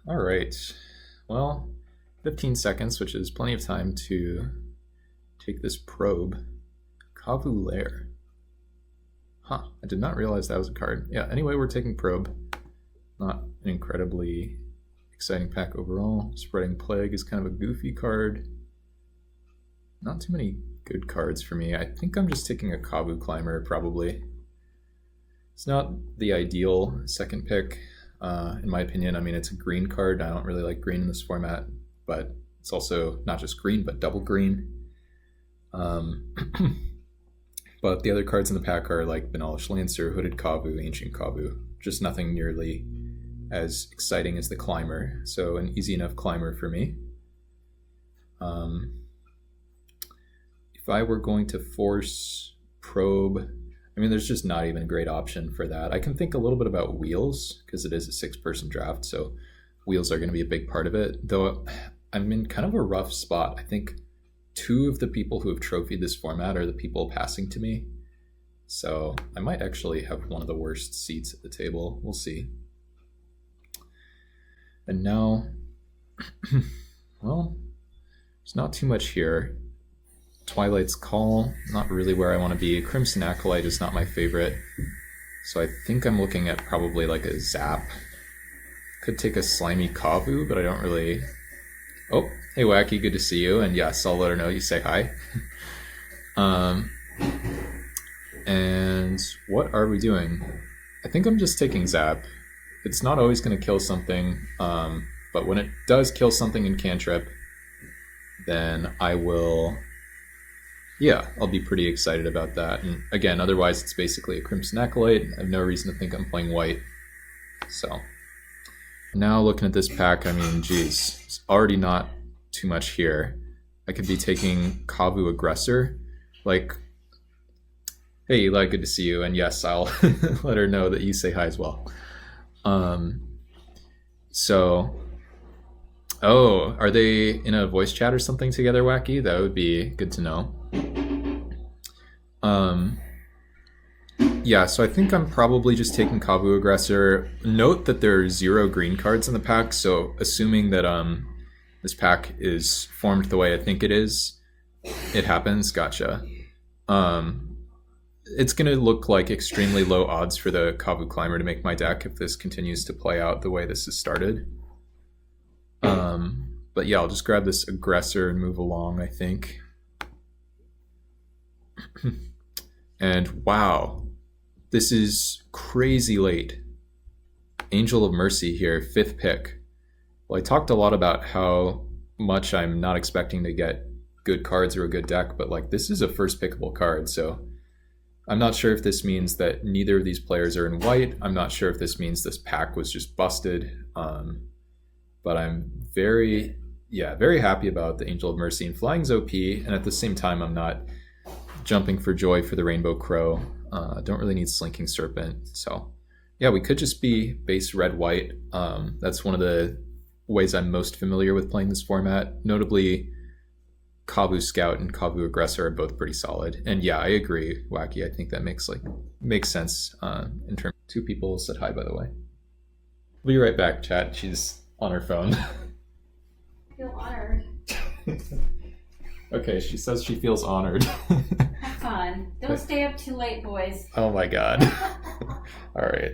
All right. Well, 15 seconds, which is plenty of time to take this probe. Kavu Lair. Huh, I did not realize that was a card. Yeah, anyway, we're taking probe. Not an incredibly exciting pack overall. Spreading Plague is kind of a goofy card. Not too many good cards for me. I think I'm just taking a Kavu Climber, probably. It's not the ideal second pick, in my opinion. I mean, it's a green card. I don't really like green in this format, but it's also not just green, but double green. But the other cards in the pack are like Banalish Lancer, Hooded Kavu, Ancient Kavu. Just nothing nearly as exciting as the Climber. So an easy enough Climber for me. If I were going to force Probe, I mean, there's just not even a great option for that. I can think a little bit about Wheels, because it is a 6-person draft, so Wheels are going to be a big part of it. Though I'm in kind of a rough spot. I think 2 of the people who have trophied this format are the people passing to me. So I might actually have one of the worst seats at the table. We'll see. And now, well, there's not too much here. Twilight's Call, not really where I want to be. Crimson Acolyte is not my favorite. So I think I'm looking at probably like a Zap. Could take a Slimy Kavu, but I don't really... Oh, hey Wacky, good to see you. And yes, I'll let her know you say hi. And what are we doing? I think I'm just taking Zap. It's not always going to kill something, but when it does kill something in cantrip, then I will... Yeah, I'll be pretty excited about that. And again, otherwise it's basically a Crimson Acolyte. I have no reason to think I'm playing white. So now looking at this pack, I mean, geez, it's already not too much here. I could be taking Kavu Aggressor. Like, hey Eli, good to see you. And yes, I'll let her know that you say hi as well. Oh, are they in a voice chat or something together, Wacky? That would be good to know. Yeah, so I think I'm probably just taking Kavu Aggressor. Note that there are 0 green cards in the pack, so assuming that this pack is formed the way I think it is, it happens. Gotcha. It's going to look like extremely low odds for the Kavu Climber to make my deck if this continues to play out the way this has started. But yeah, I'll just grab this Aggressor and move along, I think. And wow, this is crazy late. Angel of Mercy here, 5th pick. Well, I talked a lot about how much I'm not expecting to get good cards or a good deck, but like this is a first pickable card, so I'm not sure if this means that neither of these players are in white. I'm not sure if this means this pack was just busted. But I'm very happy about the Angel of Mercy, and Flying's OP, and at the same time I'm not jumping for joy for the Rainbow Crow. Don't really need Slinking Serpent. So yeah, we could just be base red-white. That's one of the ways I'm most familiar with playing this format. Notably, Kavu Scout and Kavu Aggressor are both pretty solid. And yeah, I agree, Wacky. I think that makes sense in terms. 2 people said hi, by the way. We'll be right back, chat. She's on her phone. I feel honored. Okay, she says she feels honored. Have fun. Don't stay up too late, boys. Oh my god. All right.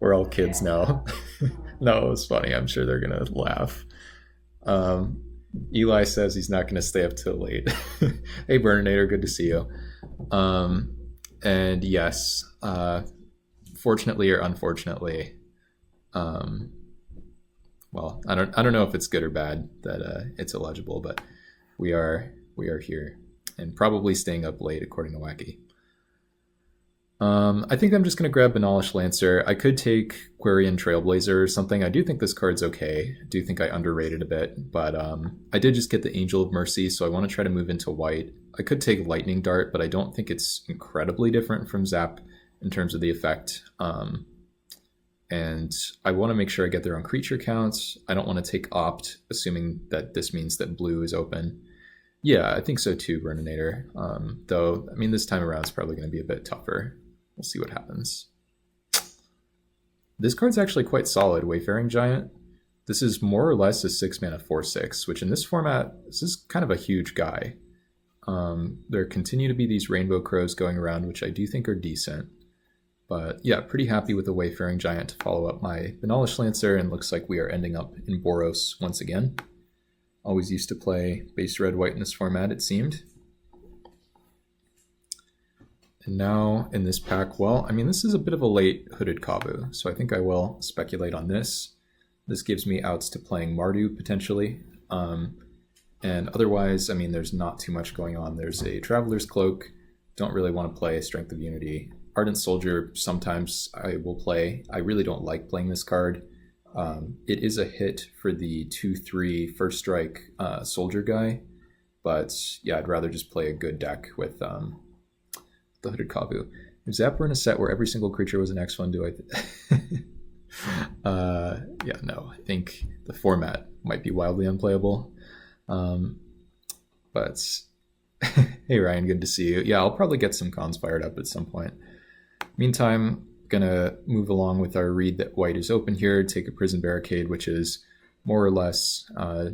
We're all kids now. No, it was funny. I'm sure they're going to laugh. Eli says he's not going to stay up till late. Hey, Burninator, good to see you. And yes, fortunately or unfortunately, well, I don't know if it's good or bad that it's illegible, but we are here and probably staying up late according to Wacky. I think I'm just going to grab Banalish Lancer. I could take Quarian Trailblazer or something. I do think this card's okay. I do think I underrated a bit, but I did just get the Angel of Mercy, so I want to try to move into white. I could take Lightning Dart, but I don't think it's incredibly different from Zap in terms of the effect. And I want to make sure I get their own creature counts. I don't want to take Opt, assuming that this means that blue is open. Yeah, I think so too, Burninator. Though, I mean, this time around it's probably going to be a bit tougher. We'll see what happens. This card's actually quite solid, Wayfaring Giant. This is more or less a 6-mana 4/6, which in this format, this is kind of a huge guy. There continue to be these Rainbow Crows going around, which I do think are decent. But yeah, pretty happy with the Wayfaring Giant to follow up my Benalish Lancer, and looks like we are ending up in Boros once again. Always used to play base red-white in this format, it seemed. And now in this pack, well, I mean, this is a bit of a late Hooded Kavu, so I think I will speculate on this. This gives me outs to playing Mardu, potentially. And otherwise, I mean, there's not too much going on. There's a Traveler's Cloak. Don't really want to play Strength of Unity. Ardent Soldier, sometimes I will play. I really don't like playing this card. It is a hit for the 2/3 first strike soldier guy. But yeah, I'd rather just play a good deck with the Hooded Kavu. If Zap were in a set where every single creature was an X1, do I... yeah, no. I think the format might be wildly unplayable. But hey Ryan, good to see you. Yeah, I'll probably get some cons fired up at some point. Meantime, gonna move along with our read that white is open here, take a Prison Barricade, which is more or less a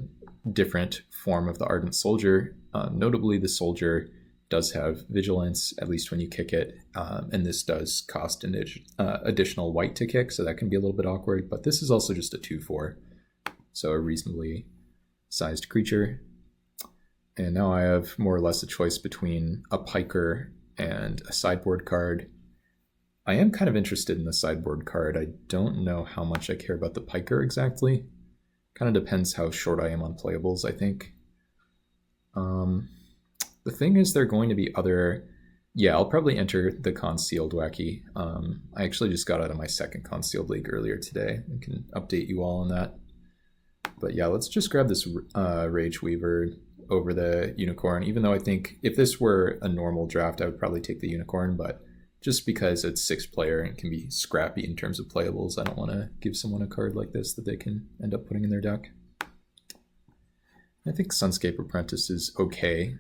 different form of the Ardent Soldier. Notably, the Soldier does have Vigilance, at least when you kick it, and this does cost an additional white to kick, so that can be a little bit awkward, but this is also just a 2/4, so a reasonably sized creature. And now I have more or less a choice between a Piker and a sideboard card. I am kind of interested in the sideboard card. I don't know how much I care about the Piker exactly. Kind of depends how short I am on playables, I think. The thing is, there are going to be other... Yeah, I'll probably enter the Concealed Wacky. I actually just got out of my second Concealed League earlier today. I can update you all on that. But yeah, let's just grab this Rage Weaver over the Unicorn, even though I think if this were a normal draft, I would probably take the Unicorn, but just because it's 6-player and can be scrappy in terms of playables, I don't want to give someone a card like this that they can end up putting in their deck. I think Sunscape Apprentice is okay.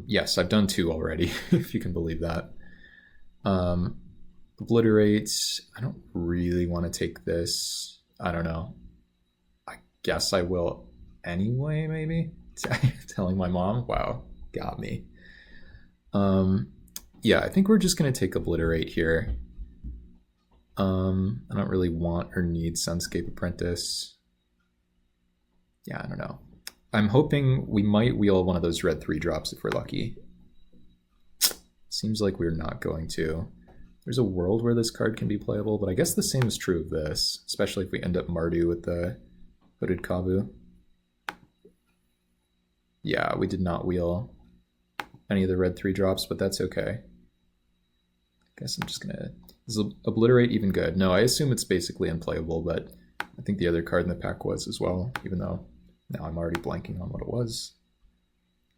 Yes, I've done 2 already, if you can believe that. Obliterate, I don't really want to take this. I don't know. I guess I will anyway, maybe? Telling my mom? Wow, got me. Yeah, I think we're just going to take Obliterate here. I don't really want or need Sunscape Apprentice. Yeah, I don't know. I'm hoping we might wheel one of those red 3-drops if we're lucky. Seems like we're not going to. There's a world where this card can be playable, but I guess the same is true of this, especially if we end up Mardu with the Hooded Kavu. Yeah, we did not wheel any of the red 3-drops, but that's okay. I guess I'm just gonna... Is Obliterate even good? No, I assume it's basically unplayable, but I think the other card in the pack was as well, even though now I'm already blanking on what it was.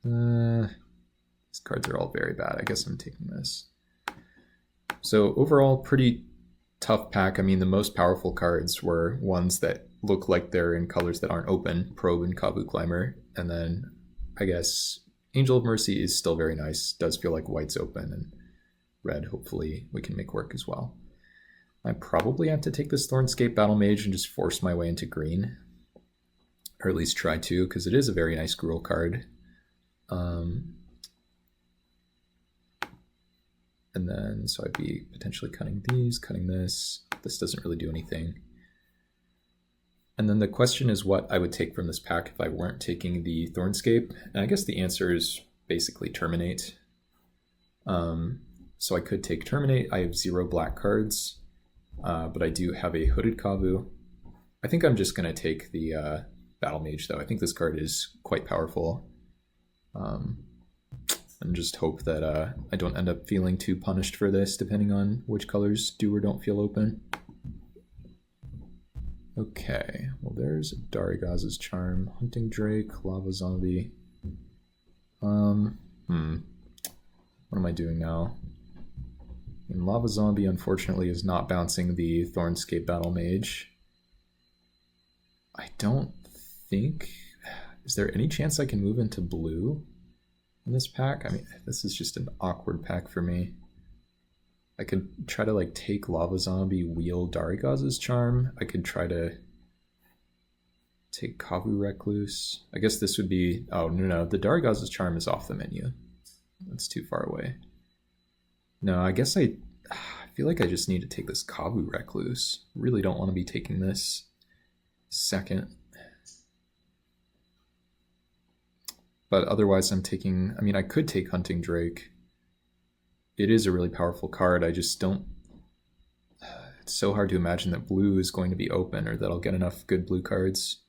These cards are all very bad. I guess I'm taking this. So overall, pretty tough pack. I mean, the most powerful cards were ones that look like they're in colors that aren't open, Probe and Kavu Climber. And then I guess Angel of Mercy is still very nice. Does feel like white's open, and red, hopefully, we can make work as well. I probably have to take this Thornscape Battle Mage and just force my way into green. Or at least try to, because it is a very nice Gruul card. And then, so I'd be potentially cutting these, cutting this. This doesn't really do anything. And then the question is what I would take from this pack if I weren't taking the Thornscape. And I guess the answer is basically Terminate. So I could take Terminate. I have 0 black cards, but I do have a Hooded Kavu. I think I'm just going to take the Battle Mage, though. I think this card is quite powerful. And just hope that I don't end up feeling too punished for this, depending on which colors do or don't feel open. Okay, well there's Darigaz's Charm, Hunting Drake, Lava Zombie. What am I doing now? And Lava Zombie, unfortunately, is not bouncing the Thornscape Battle Mage. I don't think... Is there any chance I can move into blue in this pack? I mean, this is just an awkward pack for me. I could try to like take Lava Zombie, wheel Darigaz's Charm. I could try to take Kavu Recluse. I guess this would be... Oh, no. The Darigaz's Charm is off the menu. That's too far away. No, I guess I feel like I just need to take this Kavu Recluse. Really don't want to be taking this second. But otherwise I'm taking... I mean, I could take Hunting Drake. It is a really powerful card. I just don't... It's so hard to imagine that blue is going to be open or that I'll get enough good blue cards.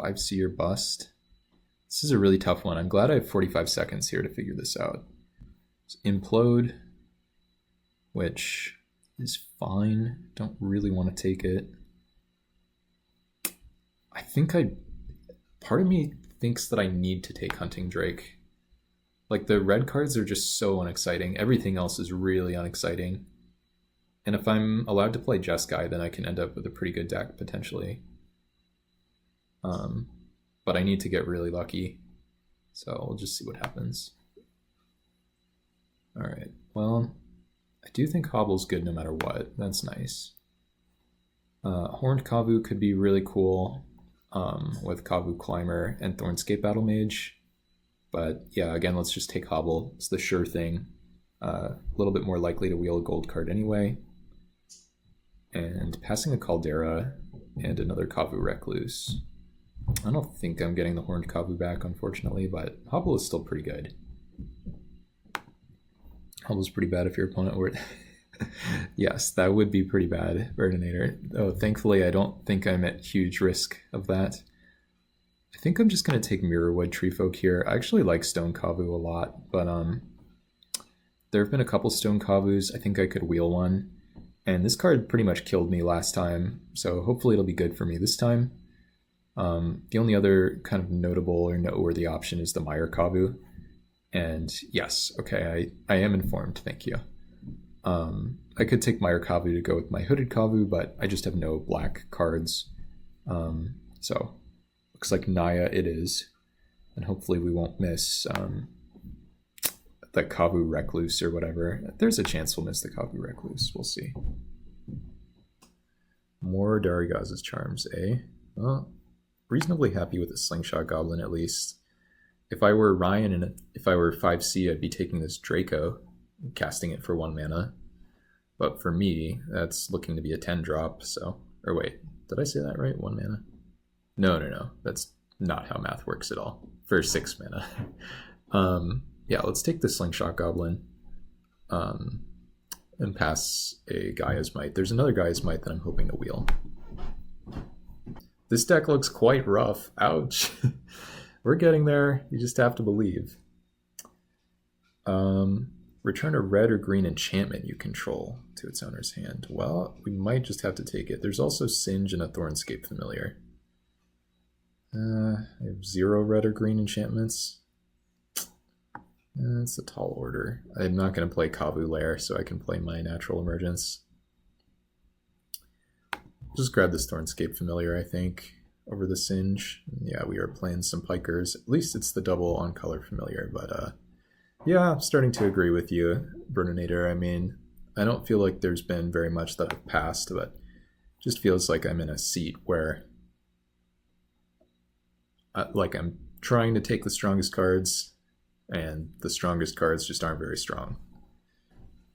5C or bust. This is a really tough one. I'm glad I have 45 seconds here to figure this out. So Implode, which is fine. Don't really want to take it. I think part of me thinks that I need to take Hunting Drake. Like, the red cards are just so unexciting. Everything else is really unexciting. And if I'm allowed to play Jeskai, then I can end up with a pretty good deck, potentially. But I need to get really lucky. So we'll just see what happens. Alright, well, I do think Hobble's good no matter what. That's nice. Horned Kavu could be really cool with Kavu Climber and Thornscape Battle Mage. But yeah, again, let's just take Hobble. It's the sure thing. A little bit more likely to wheel a gold card anyway. And passing a Caldera and another Kavu Recluse. I don't think I'm getting the Horned Kavu back, unfortunately, but Hobble is still pretty good. Hobble's pretty bad if your opponent were... Yes, that would be pretty bad, Verdinator. Oh, thankfully, I don't think I'm at huge risk of that. I think I'm just going to take Mirrorwood Treefolk here. I actually like Stone Kavu a lot, but there have been a couple Stone Kavus. I think I could wheel one. And this card pretty much killed me last time, so hopefully it'll be good for me this time. The only other kind of notable or noteworthy option is the Meyer Kavu. And yes, okay, I am informed, thank you. I could take Meyer Kavu to go with my Hooded Kavu, but I just have no black cards. So, looks like Naya it is. And hopefully we won't miss the Kavu Recluse or whatever. There's a chance we'll miss the Kavu Recluse, we'll see. More Darigaz's Charms, eh? Well, reasonably happy with the Slingshot Goblin at least. If I were Ryan and if I were 5C, I'd be taking this Draco, casting it for 1 mana. But for me, that's looking to be a 10 drop, so... Or wait, did I say that right? 1 mana? No. That's not how math works at all. For 6 mana. Yeah, let's take the Slingshot Goblin. And pass a Gaia's Might. There's another Gaia's Might that I'm hoping to wheel. This deck looks quite rough. Ouch. We're getting there. You just have to believe. Return a red or green enchantment you control to its owner's hand. Well, we might just have to take it. There's also Singe and a Thornscape Familiar. I have 0 red or green enchantments. It's a tall order. I'm not going to play Kavu Lair, so I can play my Natural Emergence. Just grab this Thornscape Familiar, I think, over the Singe. Yeah, we are playing some Pikers. At least it's the double on color Familiar, but yeah, I'm starting to agree with you, Burninator. I mean, I don't feel like there's been very much that I've passed, but it just feels like I'm in a seat where I'm trying to take the strongest cards, and the strongest cards just aren't very strong.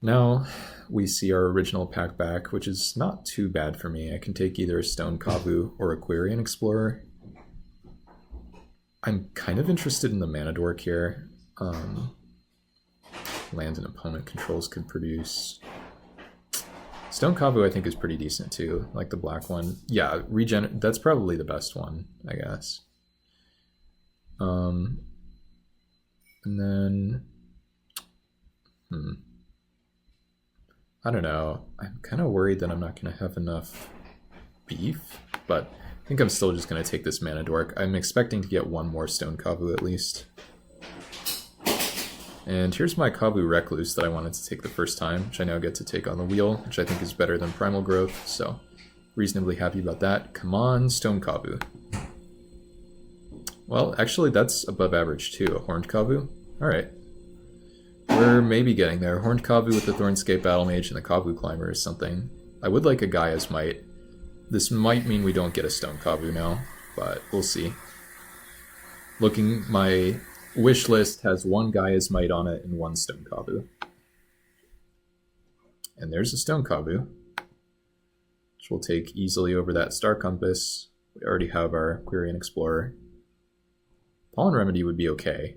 Now we see our original pack back, which is not too bad for me. I can take either a Stone Kavu or Aquarian Explorer. I'm kind of interested in the Mana Dork here. Land an opponent controls could produce. Stone Kavu I think is pretty decent too, like the black one. Yeah, that's probably the best one, I guess. And then I don't know. I'm kind of worried that I'm not going to have enough beef, but I think I'm still just going to take this Mana Dork. I'm expecting to get 1 more Stone Kavu at least. And here's my Kavu Recluse that I wanted to take the first time, which I now get to take on the wheel, which I think is better than Primal Growth, so reasonably happy about that. Come on, Stone Kavu. Well, actually that's above average too, a Horned Kavu. Alright. We're maybe getting there. Horned Kavu with the Thornscape Battle Mage and the Kavu Climber is something. I would like a Gaia's Might. This might mean we don't get a Stone Kavu now, but we'll see. Looking, my wish list has 1 Gaia's Might on it and 1 Stone Kavu. And there's a Stone Kavu, which will take easily over that Star Compass. We already have our Quirion Explorer. Pollen Remedy would be okay.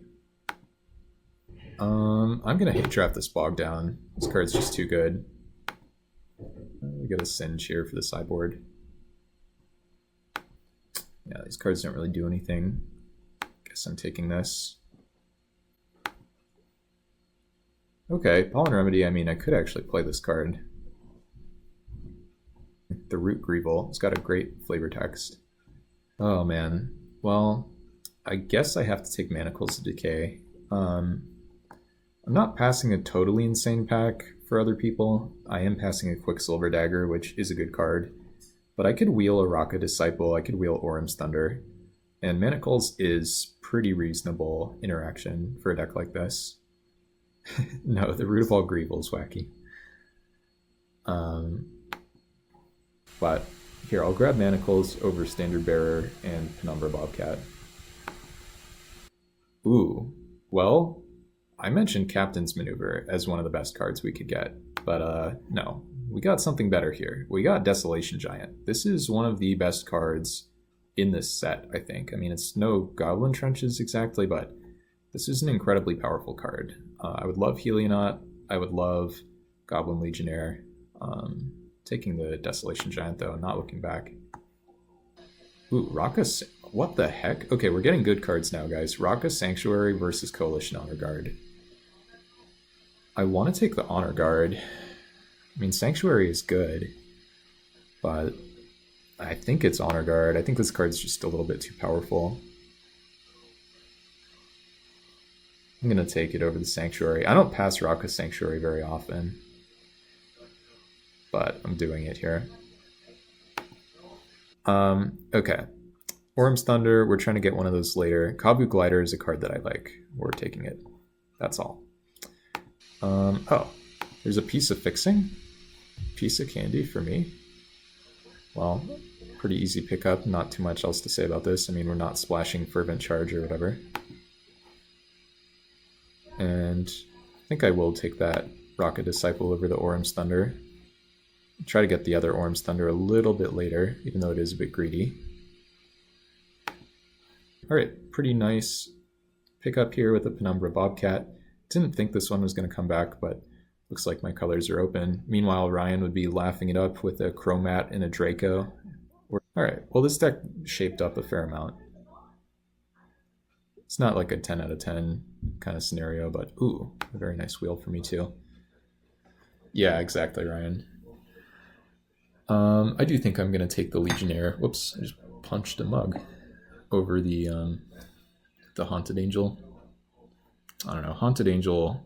I'm gonna hate draft this Bog Down. This card's just too good. We get a Singe here for the sideboard. Yeah, these cards don't really do anything. Guess I'm taking this. Okay, Pollen Remedy, I mean, I could actually play this card. The Root Greevil. It's got a great flavor text. Oh man. Well, I guess I have to take Manacles of Decay. I'm not passing a totally insane pack for other people. I am passing a Quicksilver Dagger, which is a good card. But I could wheel a Raka Disciple, I could wheel Orum's Thunder. And Manacles is pretty reasonable interaction for a deck like this. No, the Root of All Greevil is wacky. But here, I'll grab Manacles over Standard Bearer and Penumbra Bobcat. Ooh, well, I mentioned Captain's Maneuver as one of the best cards we could get, but no, we got something better here. We got Desolation Giant. This is one of the best cards in this set, I think. I mean, it's no Goblin Trenches exactly, but this is an incredibly powerful card. I would love Helionaut. I would love Goblin Legionnaire. Taking the Desolation Giant, though, not looking back. Ooh, Raka... What the heck? Okay, we're getting good cards now, guys. Raka Sanctuary versus Coalition Honor Guard. I want to take the Honor Guard. I mean, Sanctuary is good, but I think it's Honor Guard. I think this card's just a little bit too powerful. I'm going to take it over the Sanctuary. I don't pass Raka Sanctuary very often, but I'm doing it here. Okay. Orum's Thunder, we're trying to get one of those later. Kavu Glider is a card that I like. We're taking it. That's all. Oh, there's a piece of fixing? Piece of candy for me? Well, pretty easy pickup. Not too much else to say about this. I mean, we're not splashing Fervent Charge or whatever. And I think I will take that Rocket Disciple over the Orum's Thunder. Try to get the other Orum's Thunder a little bit later, even though it is a bit greedy. Alright, pretty nice pickup here with the Penumbra Bobcat. Didn't think this one was going to come back, but looks like my colors are open. Meanwhile, Ryan would be laughing it up with a Chromat and a Draco. Alright, well this deck shaped up a fair amount. It's not like a 10 out of 10 kind of scenario, but ooh, a very nice wheel for me too. Yeah, exactly, Ryan. I do think I'm going to take the Legionnaire. Whoops, I just punched a mug over the Haunted Angel. I don't know, Haunted Angel,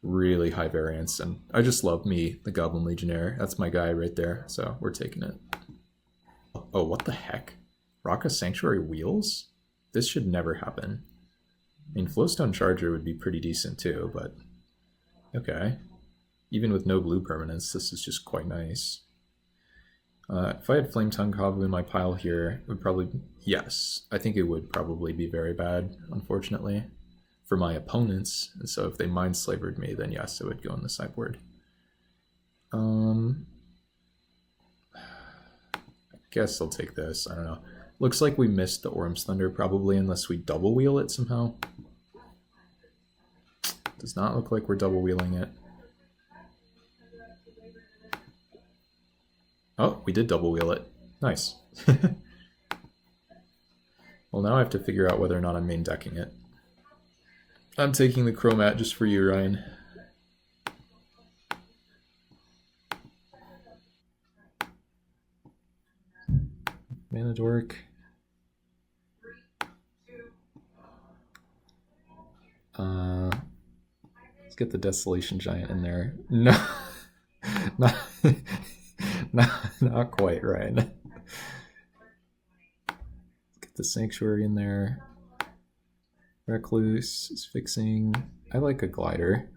really high variance, and I just love me, the Goblin Legionnaire. That's my guy right there, so we're taking it. Oh, what the heck? Raka Sanctuary wheels? This should never happen. I mean, Flowstone Charger would be pretty decent too, but okay. Even with no blue permanents, this is just quite nice. If I had Flame Tongue Kavu in my pile here, it would probably... Yes, I think it would probably be very bad, unfortunately, for my opponents. And so if they Mind Slavered me, then yes, it would go in the sideboard. I guess I'll take this. I don't know. Looks like we missed the Orum's Thunder probably, unless we double wheel it somehow. Does not look like we're double wheeling it. Oh, we did double wheel it. Nice. Well, now I have to figure out whether or not I'm main decking it. I'm taking the Chromat just for you, Ryan. Mana Dork. Let's get the Desolation Giant in there. No. not, not quite, right. Let's get the Sanctuary in there. Recluse is fixing. I like a Glider.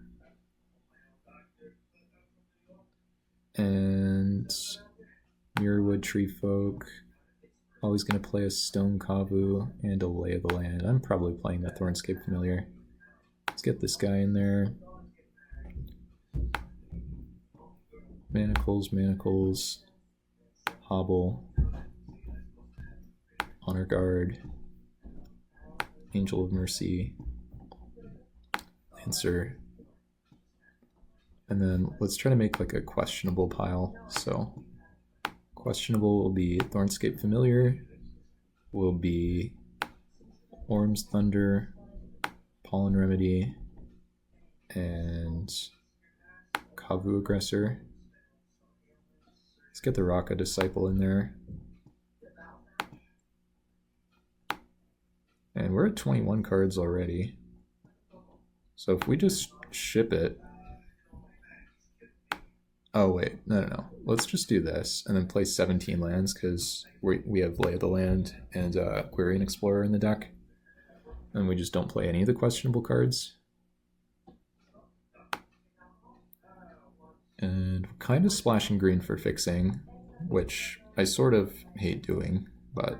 And Mirrorwood Tree Folk. Always going to play a Stone Kavu and a Lay of the Land. I'm probably playing the Thornscape Familiar. Let's get this guy in there. Manacles, Hobble, Honor Guard, Angel of Mercy, Lancer, and then let's try to make like a questionable pile. So questionable will be Thornscape Familiar, will be Orm's Thunder, Pollen Remedy, and Kavu Aggressor. Let's get the Raka Disciple in there. And we're at 21 cards already. So if we just ship it... Oh wait, no. Let's just do this and then play 17 lands because we have Lay of the Land and Quirion Explorer in the deck. And we just don't play any of the questionable cards. And kind of splashing green for fixing, which I sort of hate doing, but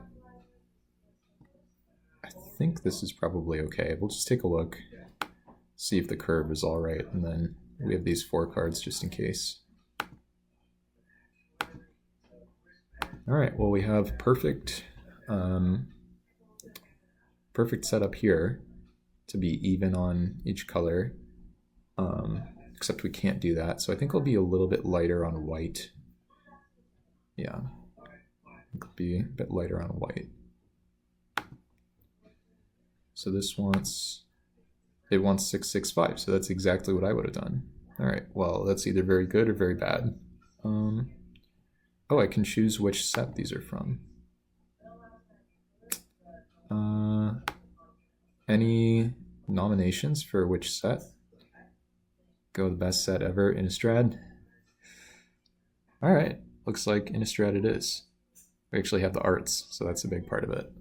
I think this is probably okay. We'll just take a look, see if the curve is all right, and then we have these 4 cards just in case. All right, well, we have perfect setup here to be even on each color. Except we can't do that, so I think I'll be a little bit lighter on white. Yeah, it'll be a bit lighter on white. So this wants 665, so that's exactly what I would have done. All right, well, that's either very good or very bad. Oh, I can choose which set these are from. Any nominations for which set? Go the best set ever, Innistrad. All right, looks like Innistrad it is. We actually have the arts, so that's a big part of it.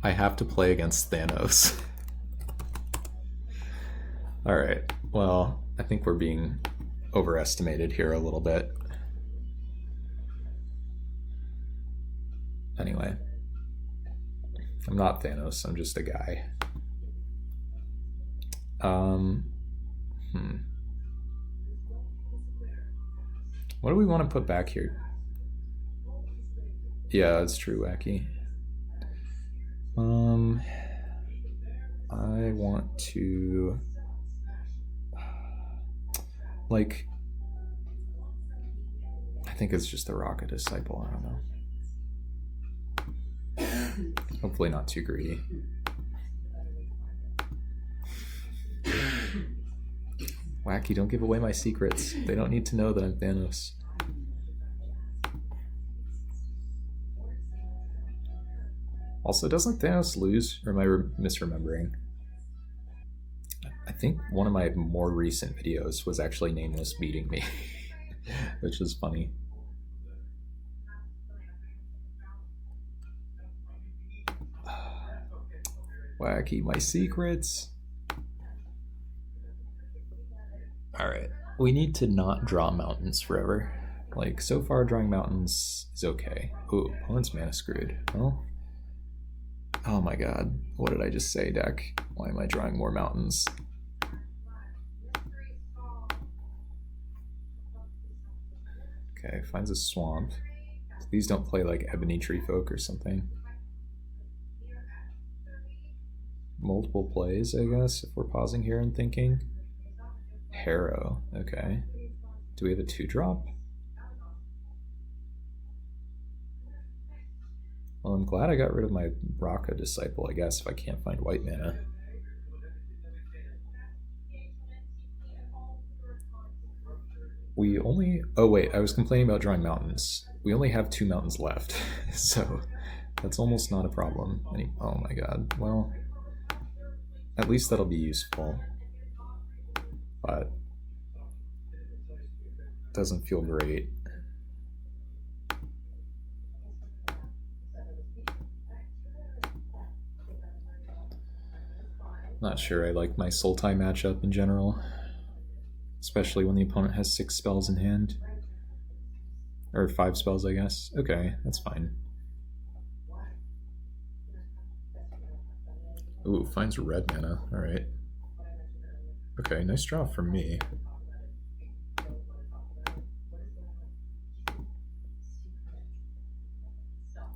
I have to play against Thanos. All right, well, I think we're being overestimated here a little bit. Anyway, I'm not Thanos, I'm just a guy. What do we want to put back here? Yeah, that's true, Wacky. I want to... like... I think it's just the Rocket Disciple, I don't know. Hopefully not too greedy. Wacky, don't give away my secrets. They don't need to know that I'm Thanos. Also, doesn't Thanos lose? Or am I misremembering? I think one of my more recent videos was actually Nameless beating me, which is funny. Wacky, my secrets. Alright, we need to not draw mountains forever. Like, so far drawing mountains is okay. Ooh, opponent's mana screwed. Well, oh my god, what did I just say, deck? Why am I drawing more mountains? Okay, finds a swamp. Please don't play like Ebony Tree Folk or something. Multiple plays, I guess, if we're pausing here and thinking. Harrow, okay. Do we have a 2-drop? Well, I'm glad I got rid of my Raka Disciple, I guess, if I can't find white mana. We only... oh wait, I was complaining about drawing mountains. We only have 2 mountains left, so that's almost not a problem. Oh my god, well... at least that'll be useful. But... doesn't feel great. Not sure I like my Sultai matchup in general, especially when the opponent has 6 spells in hand. Or 5 spells, I guess. Okay, that's fine. Ooh, finds red mana. Alright. Okay, nice draw from me.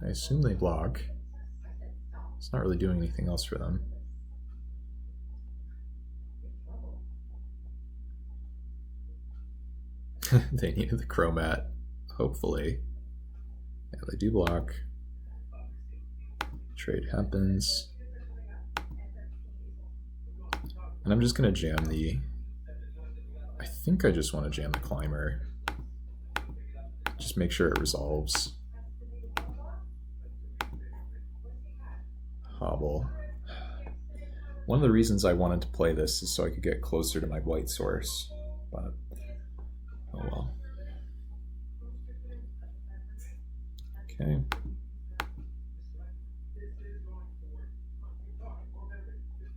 I assume they block. It's not really doing anything else for them. They needed the Chromat, hopefully. Yeah, they do block. Trade happens. And I'm just gonna jam the... I think I just want to jam the Climber. Just make sure it resolves. Hobble. One of the reasons I wanted to play this is so I could get closer to my white source, but oh well. Okay.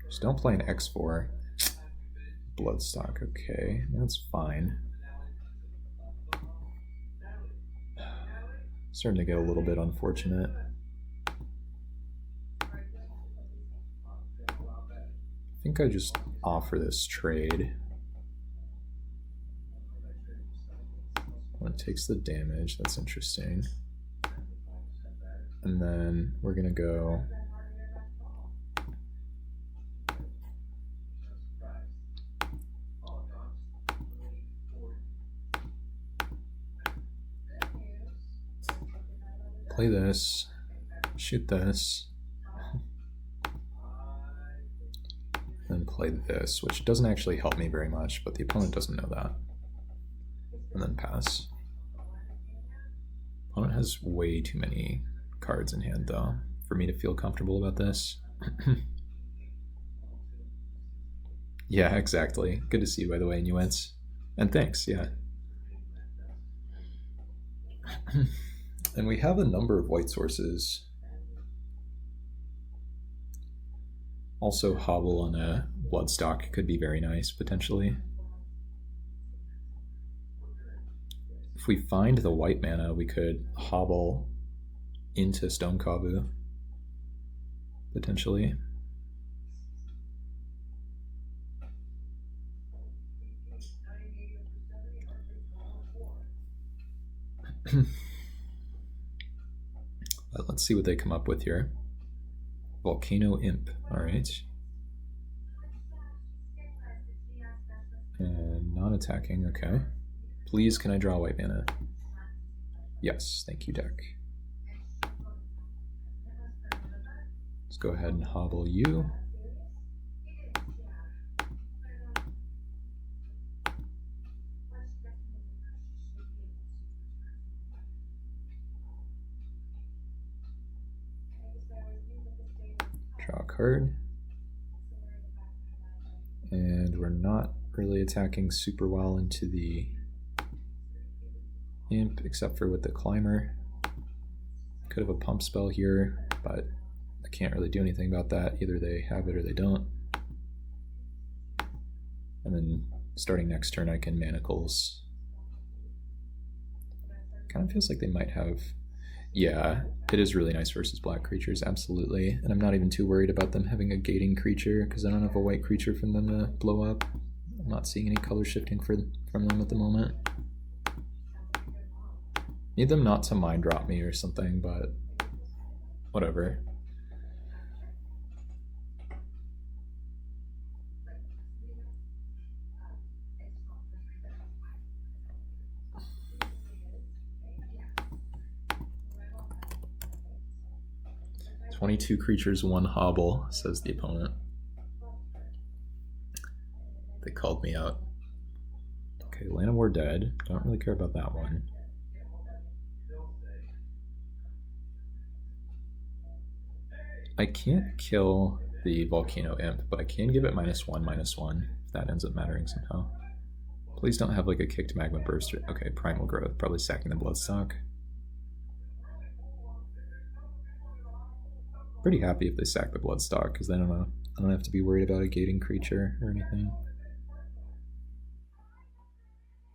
Just don't play an X4. Bloodstock, okay, that's fine. Starting to get a little bit unfortunate. I think I just offer this trade. When it takes the damage, that's interesting. And then we're gonna go play this, shoot this, then play this, which doesn't actually help me very much, but the opponent doesn't know that. And then pass. Opponent has way too many cards in hand, though, for me to feel comfortable about this. Yeah, exactly. Good to see you, by the way, Nuance. And thanks, yeah. And we have a number of white sources. Also, Hobble on a Bloodstock could be very nice, potentially. If we find the white mana, we could Hobble into Stone Kabu, potentially. But let's see what they come up with here. Volcano Imp, alright. And non-attacking, okay. Please, can I draw white mana? Yes, thank you, deck. Let's go ahead and Hobble you. Draw a card. And we're not really attacking super well into the Imp, except for with the Climber. Could have a pump spell here, but I can't really do anything about that. Either they have it or they don't. And then starting next turn I can Manacles. Kind of feels like they might have... Yeah, it is really nice versus black creatures, absolutely. And I'm not even too worried about them having a gating creature, because I don't have a white creature for them to blow up. I'm not seeing any color shifting from them at the moment. Need them not to mind drop me or something, but whatever. "22 creatures, 1 hobble," says the opponent. They called me out. Okay, Land of War dead. Don't really care about that one. I can't kill the Volcano Imp, but I can give it -1/-1 if that ends up mattering somehow. Please don't have like a kicked Magma Burst. Okay, Primal Growth, probably sacking the Bloodstock. Pretty happy if they sack the Bloodstock, because then I don't have to be worried about a gating creature or anything.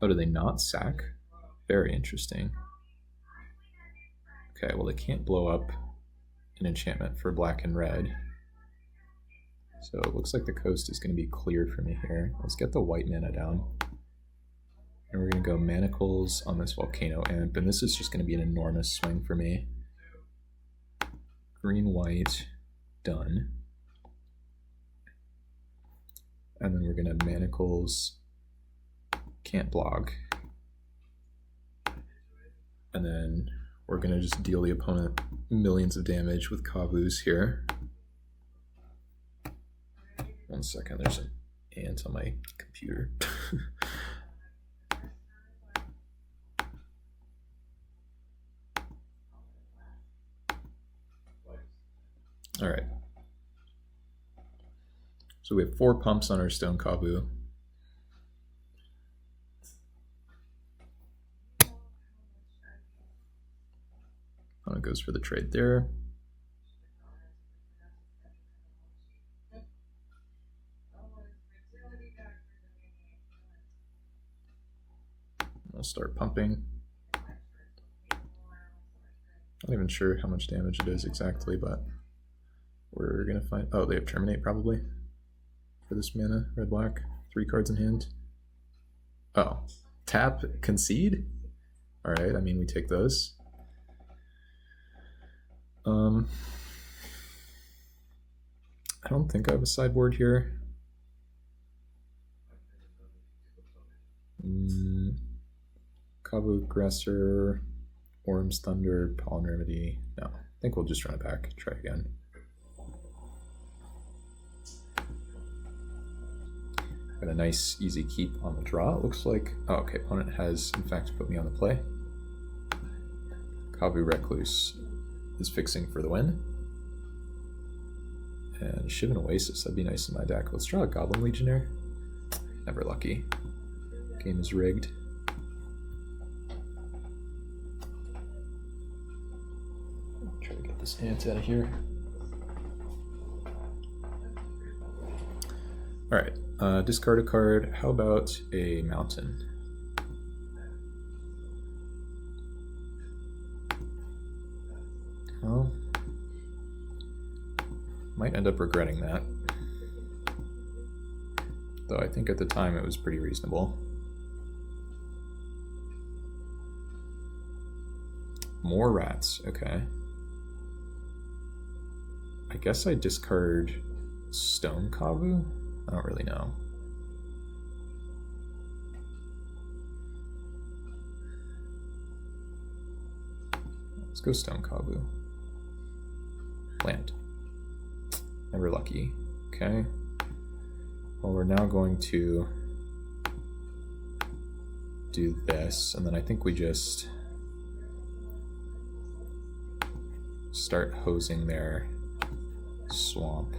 Oh, do they not sack? Very interesting. Okay, well they can't blow up an enchantment for black and red. So it looks like the coast is going to be clear for me here. Let's get the white mana down. And we're going to go Manacles on this Volcano Imp, and this is just going to be an enormous swing for me. Green, white, done. And then we're going to Manacles, can't block. And then we're going to just deal the opponent millions of damage with Kavus here. 1 second, there's an ant on my computer. All right. So we have 4 pumps on our Stone Kavu. Opponent goes for the trade there. I'll start pumping. Not even sure how much damage it is exactly, but we're gonna find. Oh, they have Terminate probably for this mana. Red black, 3 cards in hand. Oh, tap, concede. All right, I mean we take those. I don't think I have a sideboard here. Kavu Aggressor, Orm's Thunder, Pollen Remedy. No, I think we'll just run it back. Try again. Got a nice easy keep on the draw. It looks like. Oh, okay. Opponent has in fact put me on the play. Kavu Recluse is fixing for the win. And Shivan Oasis, that'd be nice in my deck. Let's draw a Goblin Legionnaire. Never lucky. Game is rigged. Try to get this ant out of here. Alright, discard a card. How about a mountain? Well, might end up regretting that. Though I think at the time it was pretty reasonable. More rats, okay. I guess I discard Stone Kavu? I don't really know. Let's go Stone Kavu. Land. Never lucky. Okay. Well, we're now going to do this, and then I think we just start hosing their swamp.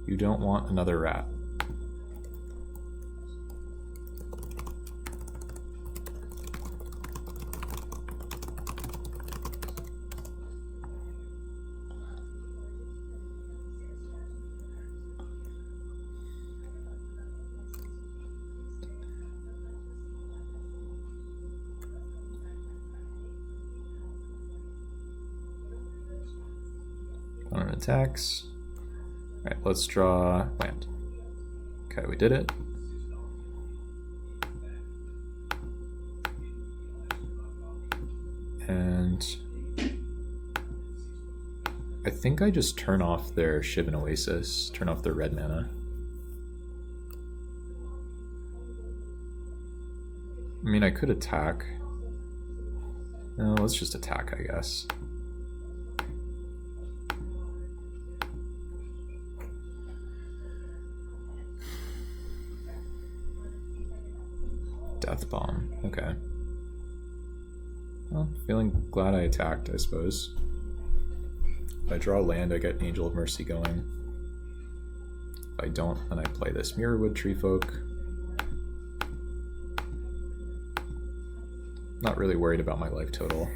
You don't want another rat. Opponent attacks. Alright, let's draw land. Okay, we did it. And I think I just turn off their Shivan Oasis, turn off their red mana. I mean, I could attack. No, let's just attack, I guess. Death Bomb, okay. Well, feeling glad I attacked, I suppose. If I draw land, I get Angel of Mercy going. If I don't, then I play this Mirrorwood Treefolk. Not really worried about my life total.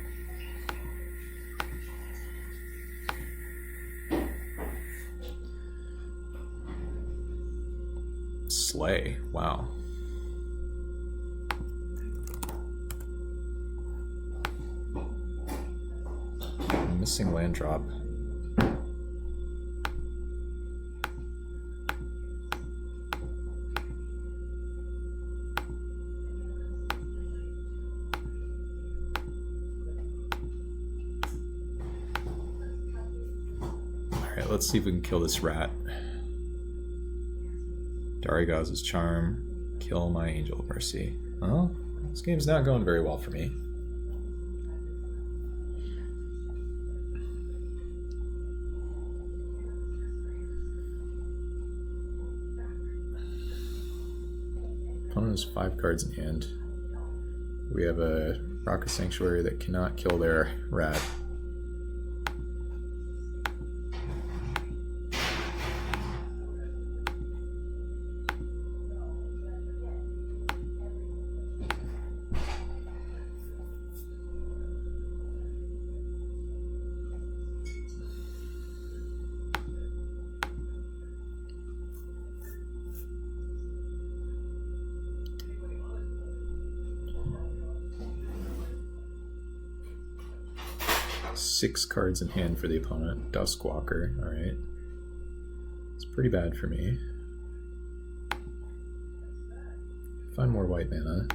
Slay, wow. Missing land drop. Alright, let's see if we can kill this rat. Darigaz's Charm. Kill my Angel of Mercy. Well, this game's not going very well for me. Opponent has 5 cards in hand. We have a Rocket Sanctuary that cannot kill their rat. Six cards in hand for the opponent. Duskwalker, alright. It's pretty bad for me. Find more white mana.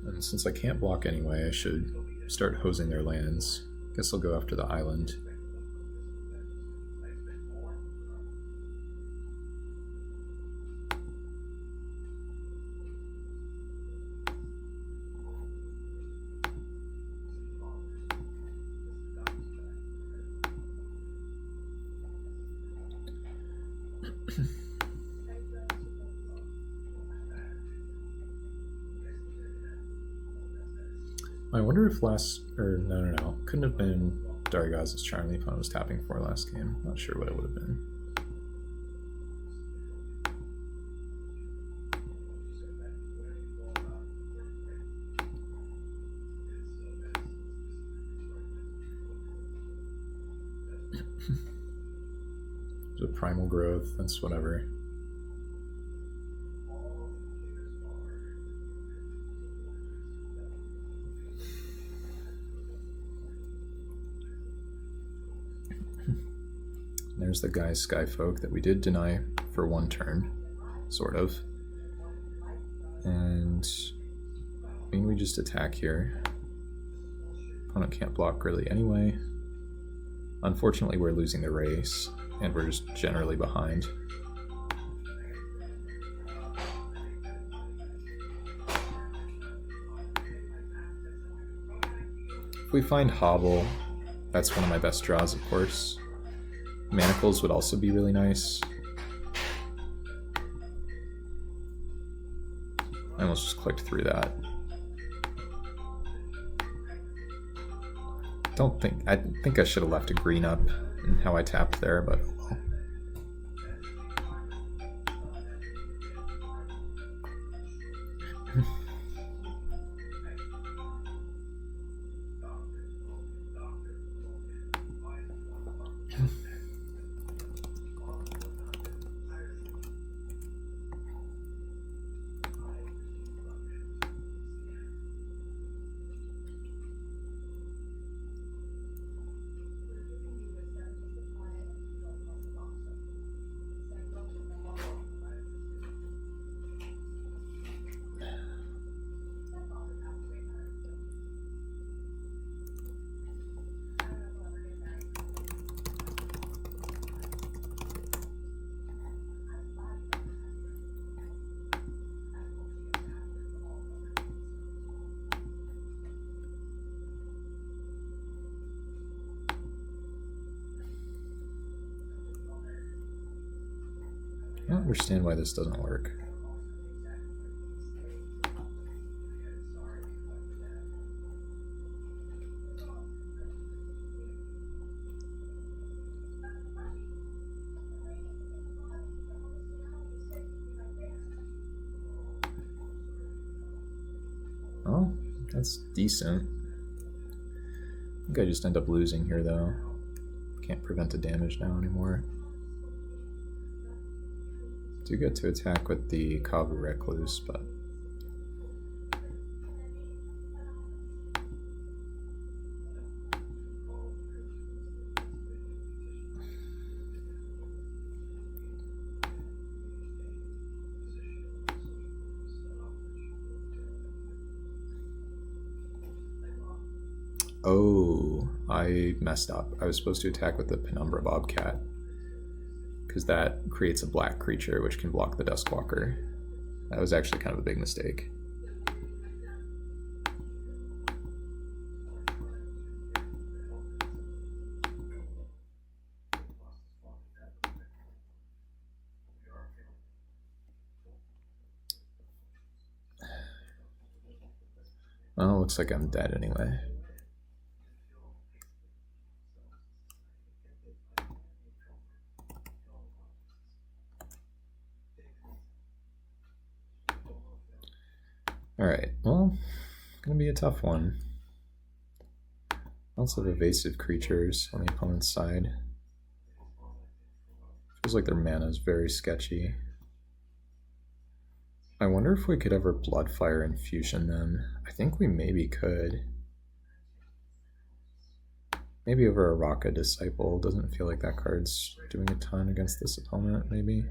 And since I can't block anyway, I should start hosing their lands. Guess I'll go after the island. I wonder if no. Couldn't have been Darigaz's Charm the opponent was tapping for last game. Not sure what it would have been. There's a Primal Growth, that's whatever. There's the guy's Skyfolk that we did deny for 1 turn, sort of. And I mean, we just attack here. Opponent can't block really anyway. Unfortunately, we're losing the race, and we're just generally behind. If we find Hobble, that's one of my best draws, of course. Manacles would also be really nice. I almost just clicked through that. I think I should have left a green up in how I tapped there, but oh well. I don't understand why this doesn't work. That's decent. I think I just end up losing here though. Can't prevent the damage now anymore. Do get to attack with the Kavu Recluse, but oh, I messed up. I was supposed to attack with the Penumbra Bobcat, because that creates a black creature which can block the Duskwalker. That was actually kind of a big mistake. Well, looks like I'm dead anyway. Alright, well, gonna be a tough one. Lots of evasive creatures on the opponent's side. Feels like their mana is very sketchy. I wonder if we could ever Bloodfire Infusion them. I think we maybe could. Maybe over a Raka Disciple. Doesn't feel like that card's doing a ton against this opponent, maybe.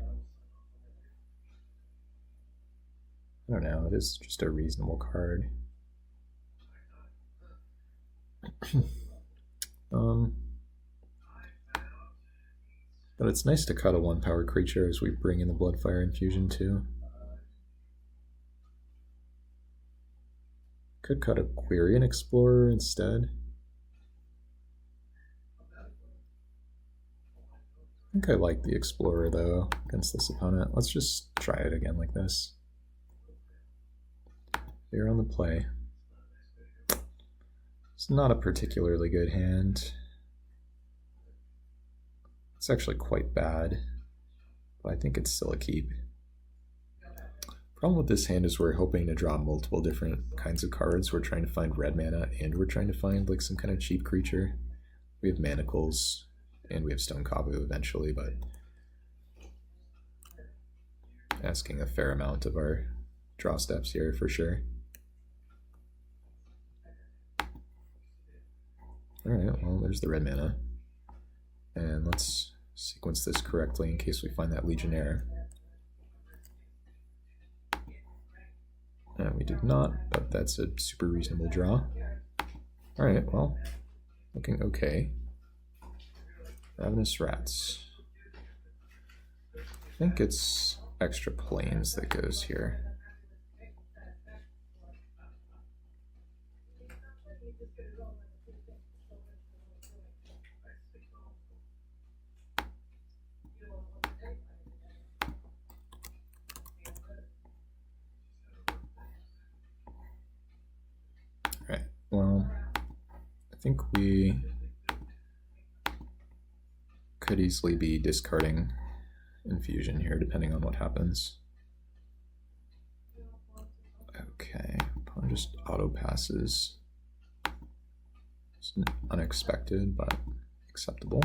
I don't know, it is just a reasonable card. But it's nice to cut a 1-power creature as we bring in the Bloodfire Infusion too. Could cut a Quirion Explorer instead. I think I like the Explorer though against this opponent. Let's just try it again like this. Here on the play. It's not a particularly good hand. It's actually quite bad, but I think it's still a keep. Problem with this hand is we're hoping to draw multiple different kinds of cards. We're trying to find red mana, and we're trying to find like some kind of cheap creature. We have Manacles, and we have Stone Kavu eventually, but asking a fair amount of our draw steps here for sure. Alright, well there's the red mana. And let's sequence this correctly in case we find that Legionnaire. We did not, but that's a super reasonable draw. Alright, well, looking okay. Ravenous Rats. I think it's extra planes that goes here. Alright, well, I think we could easily be discarding Infusion here, depending on what happens. Okay, opponent just auto passes. It's unexpected, but acceptable.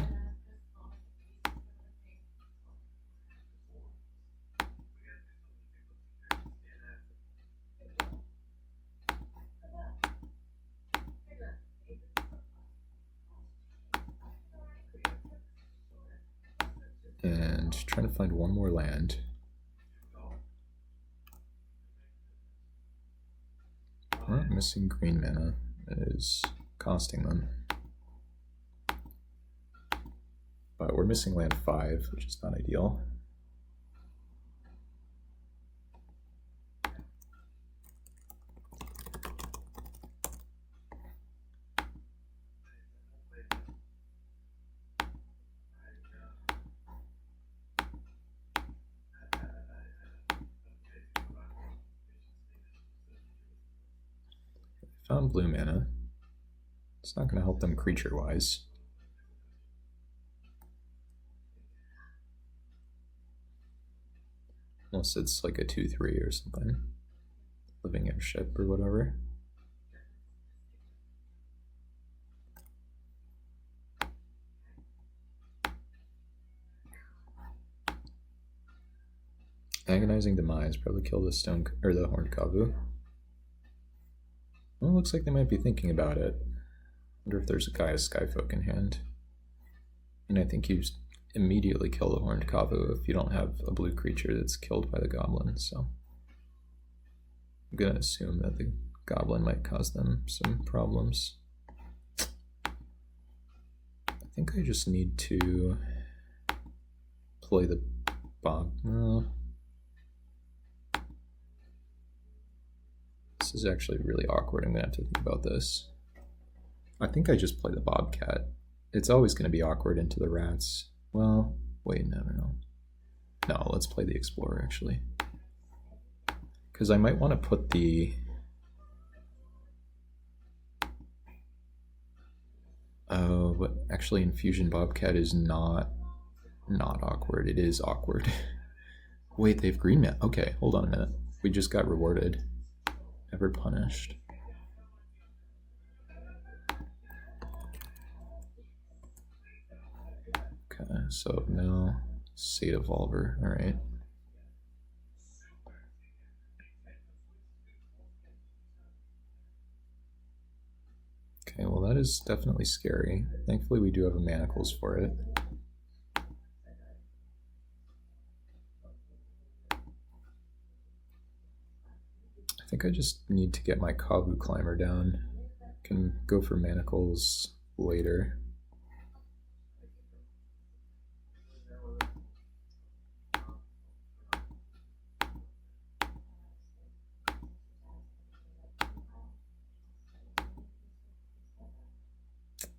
And trying to find one more land. Alright, missing green mana. It is costing them. But we're missing land 5, which is not ideal. Found blue mana. It's not going to help them creature-wise. Unless it's like a 2/3 or something. Living Airship or whatever. Agonizing Demise, probably kill the stone or the Horned Kavu. Well, it looks like they might be thinking about it. Wonder if there's a Gaia Skyfolk in hand. And I think you immediately kill the Horned Kavu if you don't have a blue creature that's killed by the goblin, so I'm gonna assume that the goblin might cause them some problems. I think I just need to play the Bob. No. This is actually really awkward. I'm gonna have to think about this. I think I just play the Bobcat. It's always gonna be awkward into the rats. Well, wait, no. No, let's play the Explorer actually. Because I might want to put the but actually Infusion Bobcat is not awkward. It is awkward. Wait, they have green man. Okay, hold on a minute. We just got rewarded. Never punished. Okay, so now State Evolver. Alright. Okay, well that is definitely scary. Thankfully we do have a Manacles for it. I think I just need to get my Kavu Climber down. Can go for Manacles later.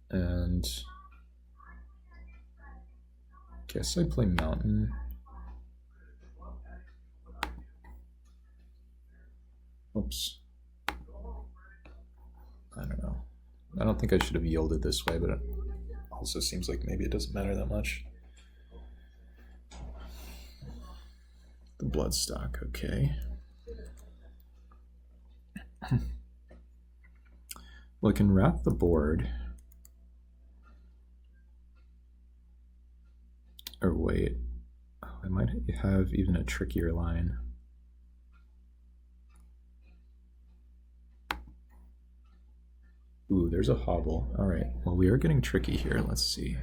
And guess I play Mountain. Oops. I don't know. I don't think I should have yielded this way, but it also seems like maybe it doesn't matter that much. The Bloodstock, okay. Well, I can wrap the board. Or wait, oh, I might have even a trickier line. Ooh, there's a hobble. All right, well, we are getting tricky here. Let's see.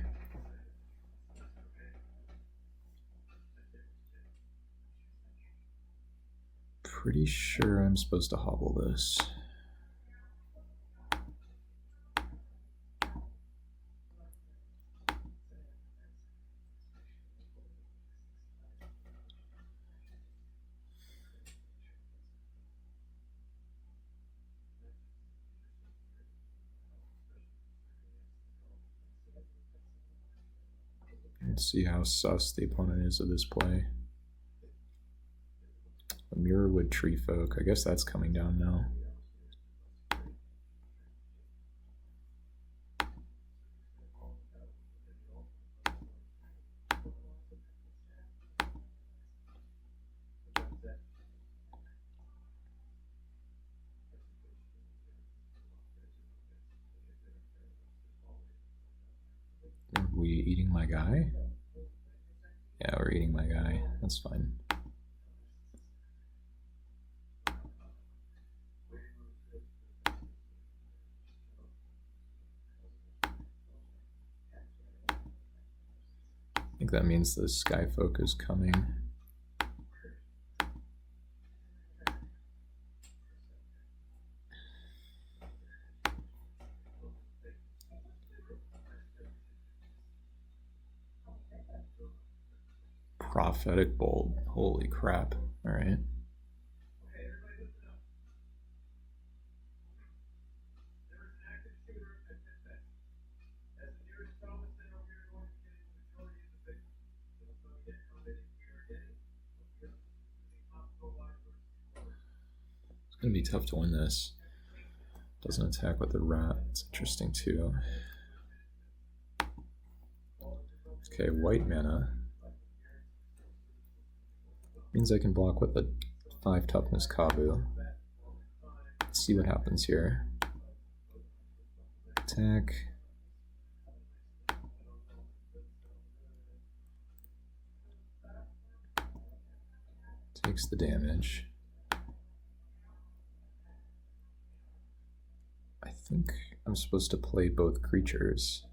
Pretty sure I'm supposed to hobble this. Let's see how sus the opponent is of this play. A Mirrorwood Tree Folk. I guess that's coming down now. Are we eating my guy? Yeah, we're eating my guy. That's fine. I think that means the Skyfolk is coming. Prophetic Bolt. Holy crap. All right. It's going to be tough to win this. Doesn't attack with the rat. It's interesting too. Okay, white mana. Means I can block with the 5 toughness Kavu. Let's see what happens here. Attack. Takes the damage. I think I'm supposed to play both creatures.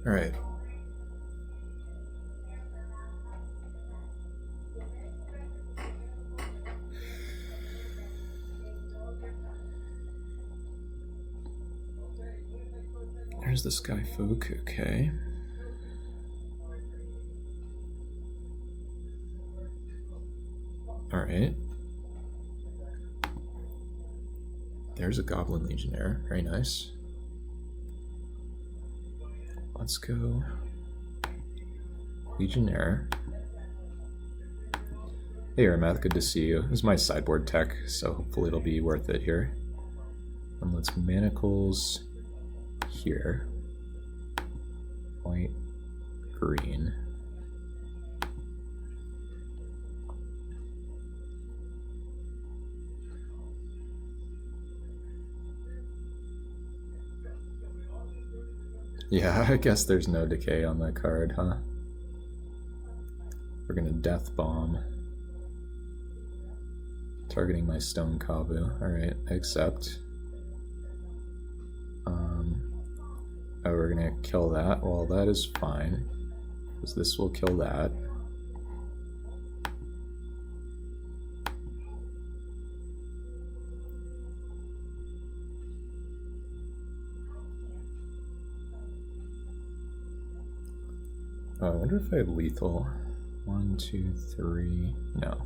All right. There's the Sky Folk, okay. All right. There's a Goblin Legionnaire, very nice. Let's go Legionnaire. Hey Armath, good to see you. This is my sideboard tech, so hopefully it'll be worth it here. And let's Manacles here. White, green. Yeah, I guess there's no decay on that card, huh? We're gonna Death Bomb. Targeting my Stone Kavu. Alright, I accept. Oh, we're gonna kill that. Well, that is fine, because this will kill that. Oh, I wonder if I have lethal. 1, 2, 3. No.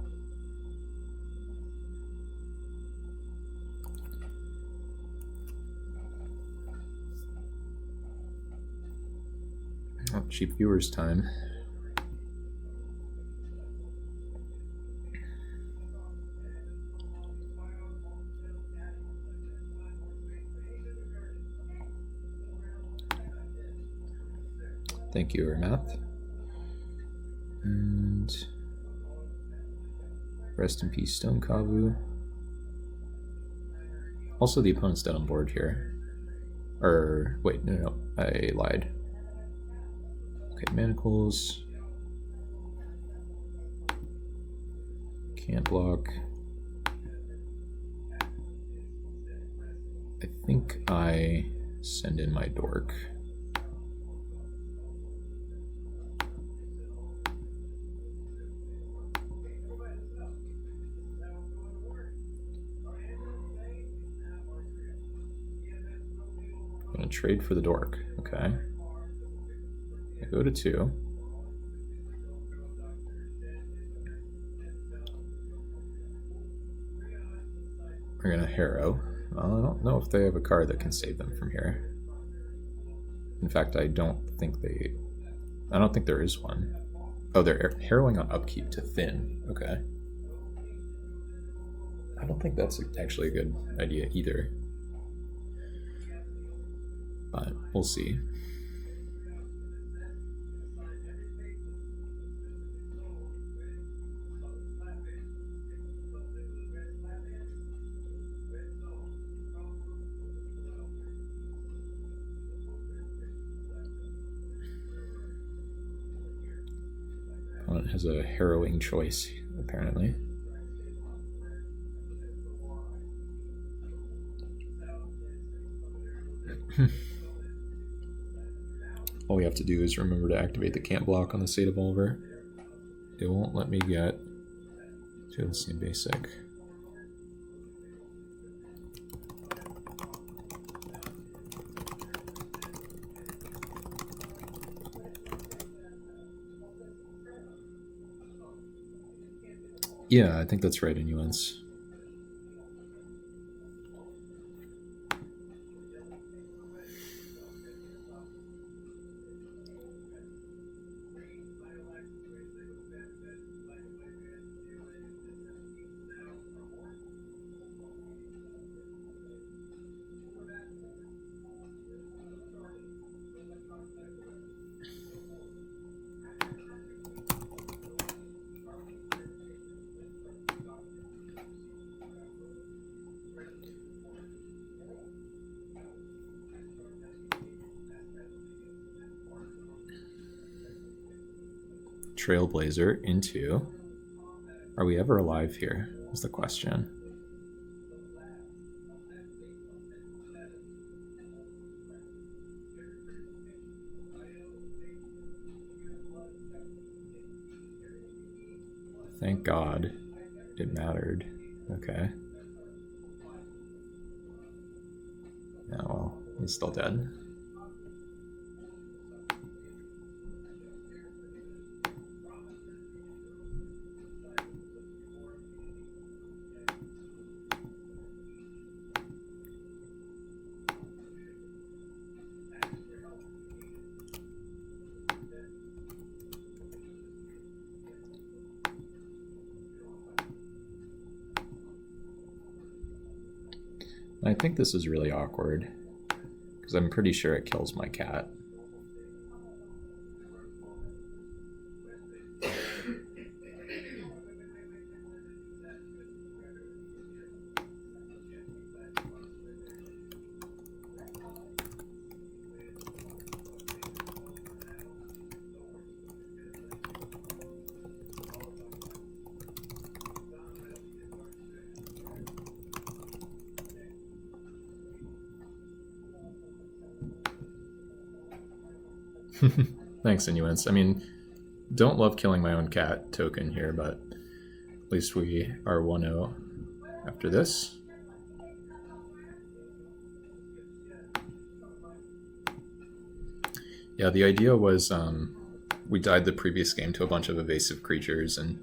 Oh, cheap viewers time. Thank you, Armath. And rest in peace, Stone Kavu. Also, the opponent's dead on board here. Or, wait, no, I lied. Okay, Manacles. Can't block. I think I send in my Dork. Gonna trade for the Dork. Okay. I go to 2. We're gonna Harrow. Well, I don't know if they have a card that can save them from here. In fact, I don't think there is one. Oh, they're harrowing on upkeep to thin. Okay. I don't think that's actually a good idea either. But we'll see. Opponent has a harrowing choice, apparently. All we have to do is remember to activate the can't block on the State Evolver. It won't let me get to the same basic. Yeah, I think that's right in nuance. Trailblazer into... Are we ever alive here? Is the question. Thank God it mattered. Okay. Yeah, well, he's still dead. I think this is really awkward, because I'm pretty sure it kills my cat. Thanks, Inuence. I mean, don't love killing my own cat token here, but at least we are 1-0 after this. Yeah, the idea was we died the previous game to a bunch of evasive creatures, and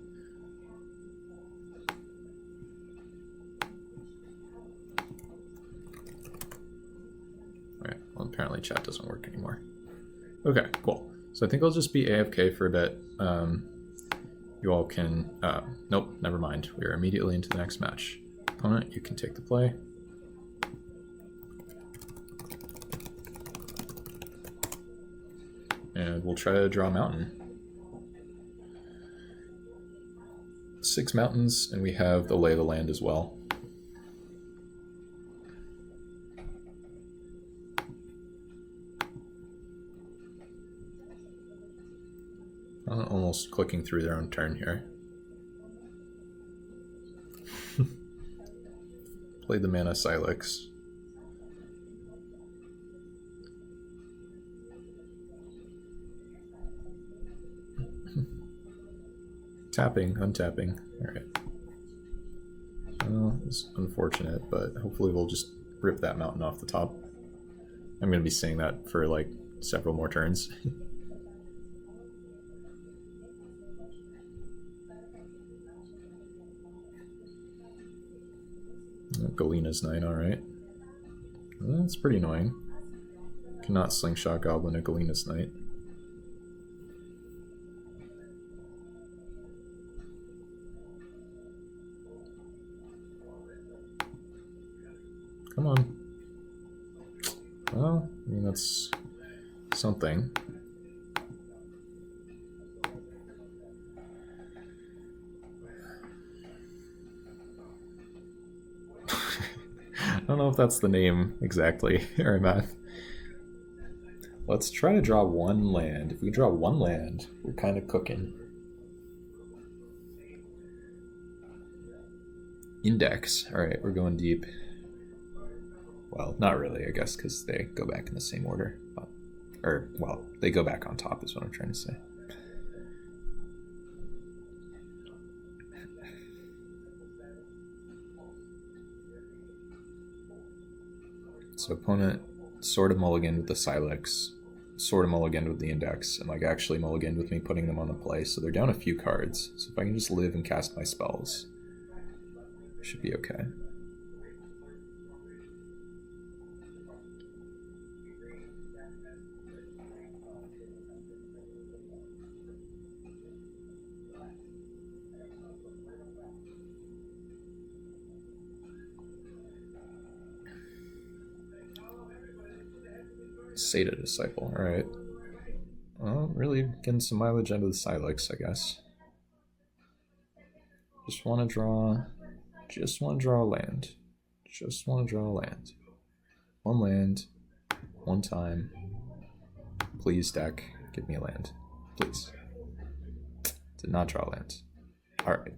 alright, well, apparently chat doesn't work anymore. Okay, cool. So I think I'll just be AFK for a bit. You all can... nope, never mind. We are immediately into the next match. Opponent, you can take the play. And we'll try to draw a mountain. 6 mountains, and we have the lay of the land as well. Almost clicking through their own turn here. Played the mana Silex. Tapping, untapping. Alright. Well, it's unfortunate, but hopefully we'll just rip that mountain off the top. I'm going to be saying that for like several more turns. Galena's 9, alright. That's pretty annoying. Cannot slingshot goblin a Galena's Knight. Come on. Well, I mean, that's something. I don't know if that's the name exactly, Arimath. Let's try to draw 1 land. If we draw 1 land, we're kind of cooking. Index. Alright, we're going deep. Well, not really, I guess, because they go back in the same order. But, or, well, they go back on top is what I'm trying to say. So opponent sort of mulliganed with the Silex, sort of mulliganed with the Index, and like actually mulliganed with me putting them on the play. So they're down a few cards. So if I can just live and cast my spells, should be okay. Seda Disciple, alright. Well, really getting some mileage out of the Silex, I guess. Just want to draw a land. Just want to draw a land. 1 land, 1 time. Please, deck, give me a land. Please. Did not draw lands. Alright.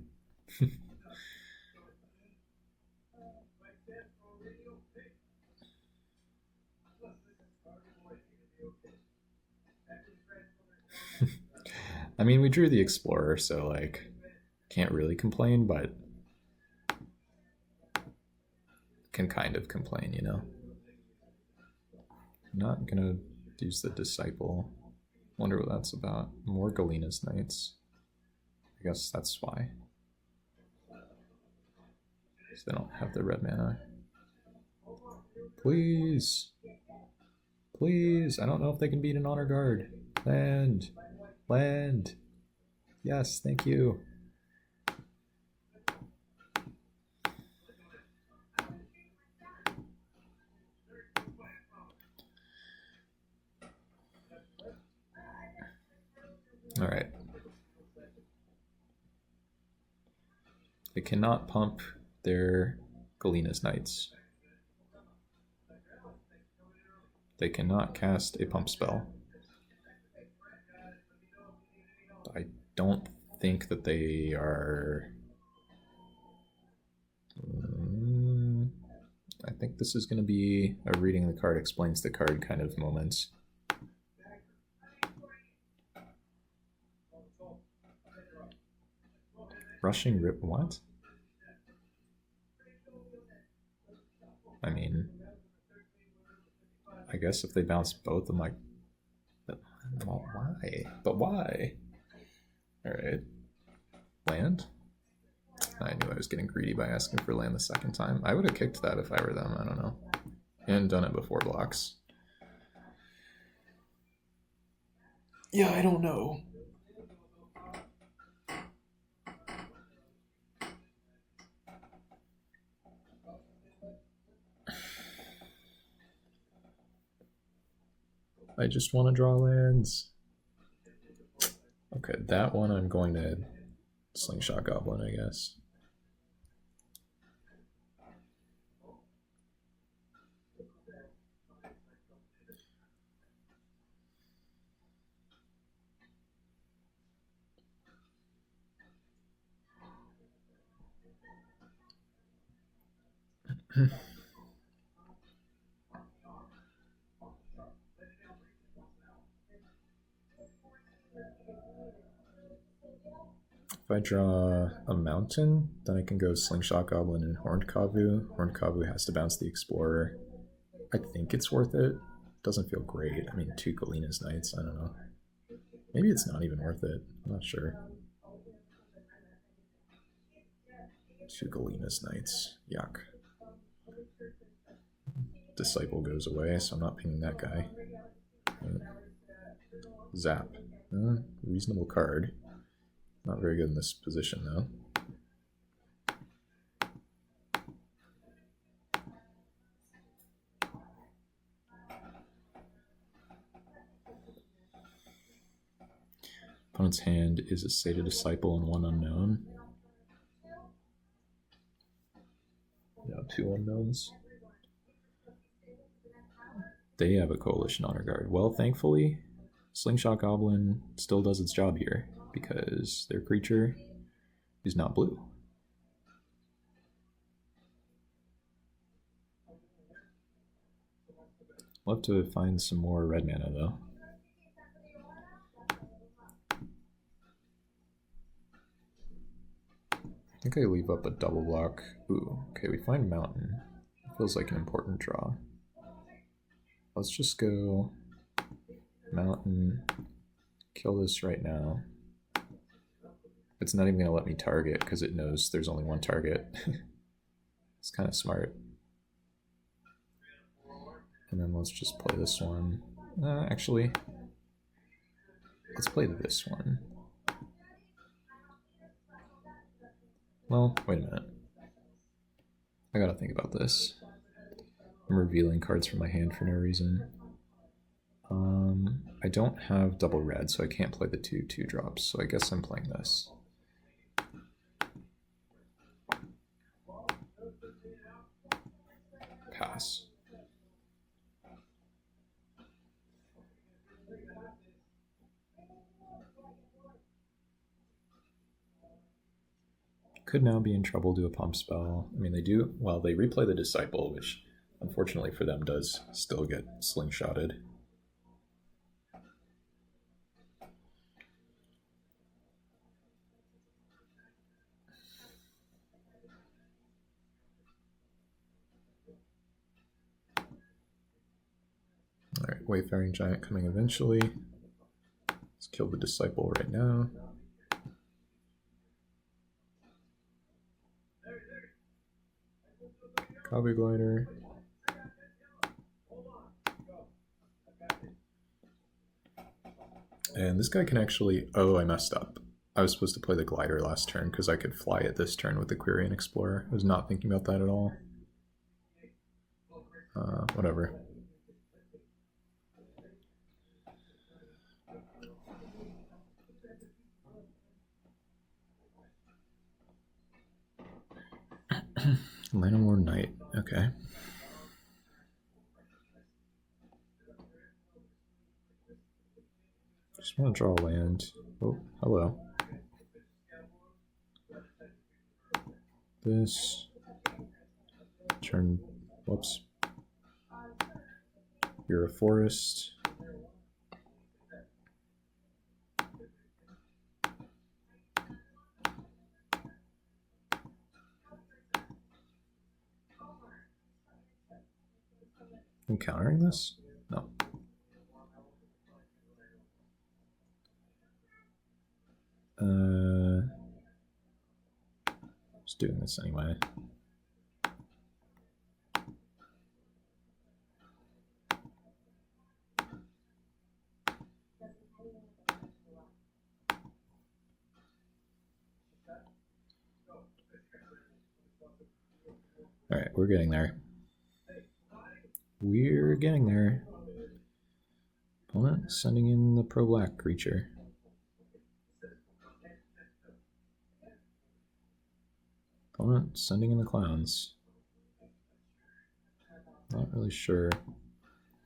I mean, we drew the Explorer, so, like, can't really complain, but can kind of complain, you know? I'm not gonna use the Disciple. Wonder what that's about. More Galena's Knights. I guess that's why. Because they don't have the red mana. Please. Please. I don't know if they can beat an Honor Guard. Land. Land. Yes, thank you. All right. They cannot pump their Galena's Knights. They cannot cast a pump spell. I don't think that they are... I think this is going to be a reading the card explains the card kind of moment. Rushing Rip... What? I mean... I guess if they bounce both, I'm like... Well, why? But why? Alright. Land? I knew I was getting greedy by asking for land the second time. I would have kicked that if I were them, I don't know. And done it before blocks. Yeah, I don't know. I just want to draw lands. Okay, that one I'm going to Slingshot Goblin, I guess. If I draw a mountain, then I can go Slingshot Goblin and Horned Kavu. Horned Kavu has to bounce the Explorer. I think it's worth it. Doesn't feel great. I mean, 2 Galena's Knights, I don't know. Maybe it's not even worth it. I'm not sure. 2 Galena's Knights. Yuck. Disciple goes away, so I'm not pinging that guy. Zap. Reasonable card. Not very good in this position, though. Opponent's hand is a Sated Disciple and 1 unknown. Yeah, 2 unknowns. They have a Coalition Honor Guard. Well, thankfully, Slingshot Goblin still does its job here because their creature is not blue. I'll have to find some more red mana, though. I think I leave up a double block. Ooh, okay, we find Mountain. Feels like an important draw. Let's just go Mountain, kill this right now. It's not even going to let me target because it knows there's only one target. It's kind of smart. And then let's just play this one. Actually, let's play this one. Well, wait a minute. I gotta think about this. I'm revealing cards from my hand for no reason. I don't have double red, so I can't play the 2/2 drops, so I guess I'm playing this. Pass. could now be in trouble to a pump spell. I mean, they do, well, they replay the Disciple, which unfortunately for them does still get slingshotted. Alright, Wayfaring Giant coming eventually. Let's kill the Disciple right now. Copy Glider. And this guy can actually... Oh, I messed up. I was supposed to play the Glider last turn because I could fly it this turn with the Quirion Explorer. I was not thinking about that at all. Whatever. Llanowar Knight, okay. Just want to draw a land. Oh, hello. This. Turn. Whoops. You're a forest. I'm countering this? No. Just doing this anyway. Alright, we're getting there. We're getting there. Opponent sending in the pro-black creature. Opponent sending in the clowns. Not really sure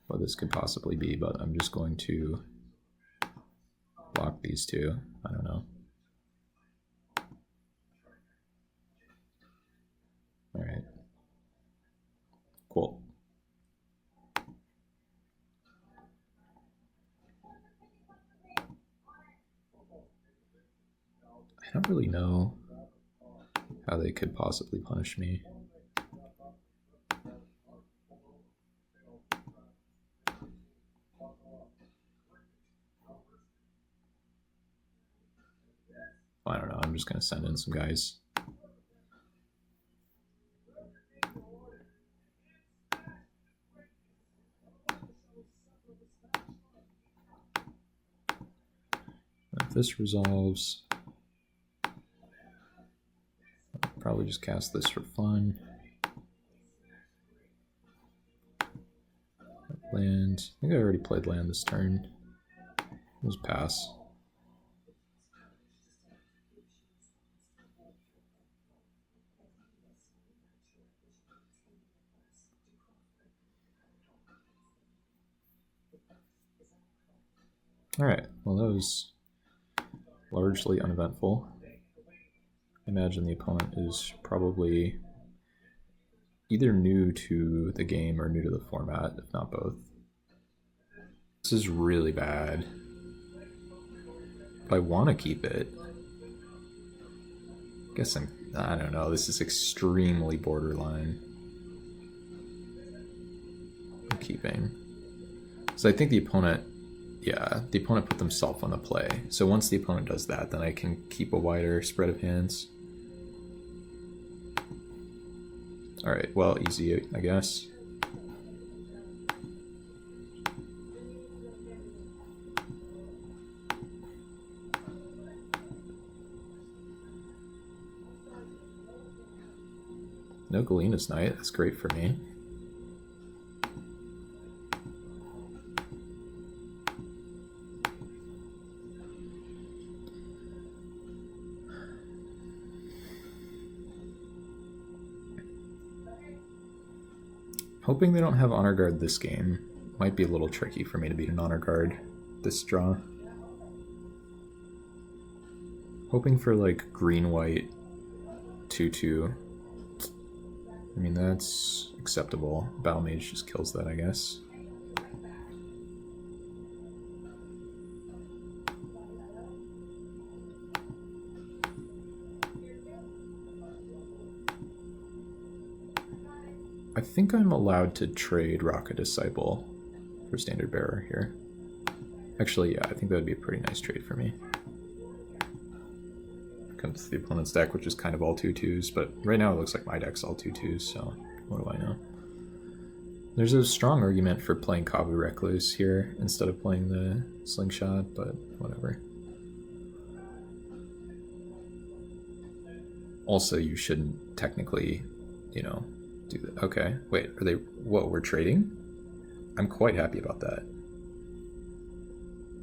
what this could possibly be, but I'm just going to block these two. I don't know. Alright. Cool. I don't really know how they could possibly punish me. I don't know, I'm just gonna send in some guys. If this resolves, I'll probably just cast this for fun. Land. I think I already played land this turn. Let's pass. Alright, well that was largely uneventful. I imagine the opponent is probably either new to the game or new to the format, if not both. This is really bad. But I want to keep it. I don't know, this is extremely borderline. I'm keeping. So I think the opponent, yeah, the opponent put themselves on the play. So once the opponent does that, then I can keep a wider spread of hands. Alright, well, easy, I guess. No Galina's Knight, that's great for me. Hoping they don't have Honor Guard this game. Might be a little tricky for me to beat an Honor Guard this draw. Hoping for like green-white 2/2. I mean, that's acceptable. Battle Mage just kills that, I guess. I think I'm allowed to trade Rocket Disciple for Standard Bearer here. Actually, yeah, I think that would be a pretty nice trade for me. Comes to the opponent's deck, which is kind of all 2/2s, but right now it looks like my deck's all 2/2s, so what do I know? There's a strong argument for playing Kavu Recluse here instead of playing the Slingshot, but whatever. Also, you shouldn't technically, you know, do that. Okay, wait, are they, what, we're trading? I'm quite happy about that.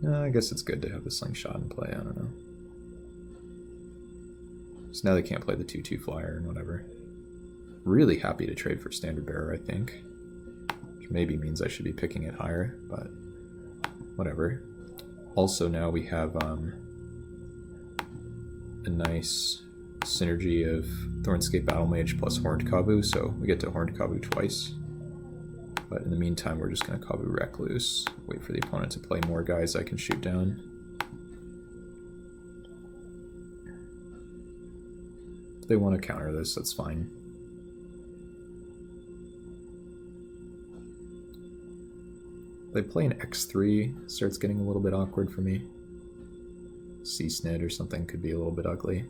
I guess it's good to have the Slingshot in play, I don't know. So now they can't play the 2/2 flyer and whatever. Really happy to trade for Standard Bearer, I think. Which maybe means I should be picking it higher, but whatever. Also now we have a nice synergy of Thornscape Battle Mage plus Horned Kavu, so we get to Horned Kavu twice. But in the meantime, we're just going to Kavu Recluse, wait for the opponent to play more guys I can shoot down. If they want to counter this, that's fine. They play an X3, starts getting a little bit awkward for me. C-Snid or something could be a little bit ugly.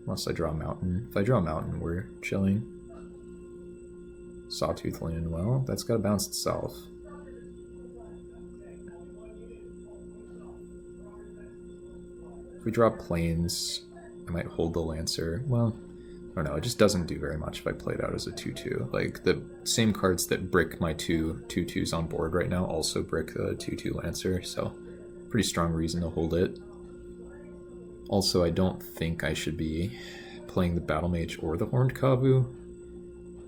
Unless I draw a Mountain. If I draw a Mountain, we're chilling. Sawtooth Loon, well, that's got to bounce itself. If we draw Plains, I might hold the Lancer. Well, I don't know, it just doesn't do very much if I play it out as a 2/2. Like, the same cards that brick my 2/2s on board right now also brick the 2/2 Lancer, so pretty strong reason to hold it. Also, I don't think I should be playing the Battle Mage or the Horned Kavu.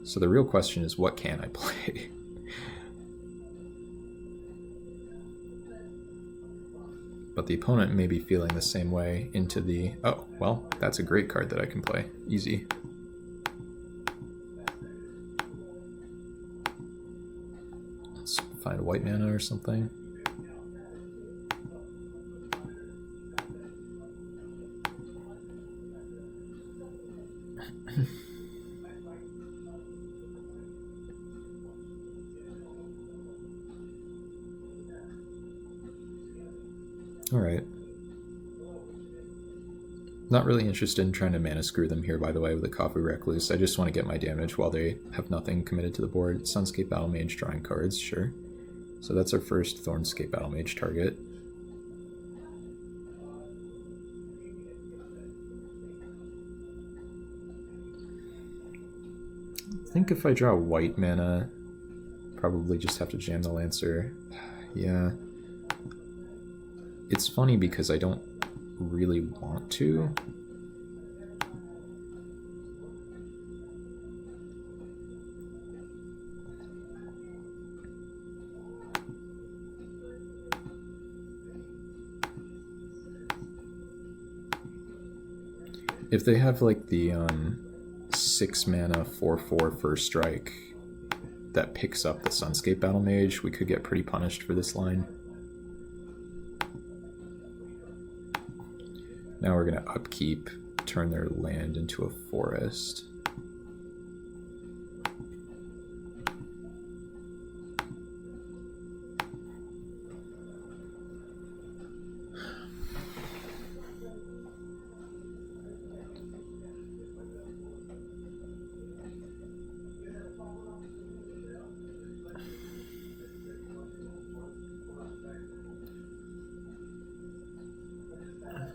So the real question is, what can I play? But the opponent may be feeling the same way into the... Oh, well, that's a great card that I can play. Easy. Let's find a white mana or something. Alright. Not really interested in trying to mana screw them here, by the way, with the Kavu Recluse. I just want to get my damage while they have nothing committed to the board. Sunscape Battle Mage drawing cards, sure. So that's our first Thornscape Battle Mage target. I think if I draw white mana, probably just have to jam the Lancer. Yeah. It's funny because I don't really want to. If they have like the 6 mana 4/4 first strike that picks up the Sunscape Battle Mage, we could get pretty punished for this line. Now we're going to upkeep, turn their land into a forest.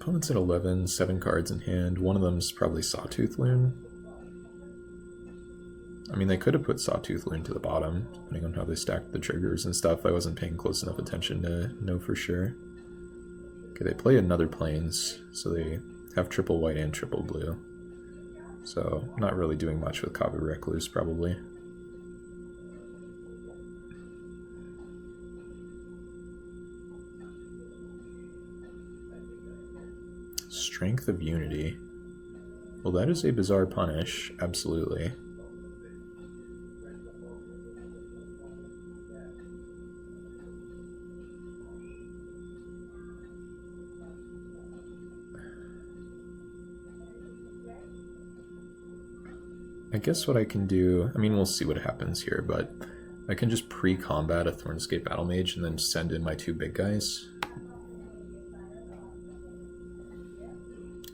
Opponent's at 11, 7 cards in hand. One of them's probably Sawtooth Loon. I mean, they could have put Sawtooth Loon to the bottom, depending on how they stacked the triggers and stuff. I wasn't paying close enough attention to know for sure. Okay, they play another Plains, so they have triple white and triple blue. So, not really doing much with Kavu Recluse, probably. Strength of Unity. Well, that is a bizarre punish, absolutely. I guess what I can do, I mean, we'll see what happens here, but I can just pre-combat a Thornscape Battle Mage and then send in my 2 big guys.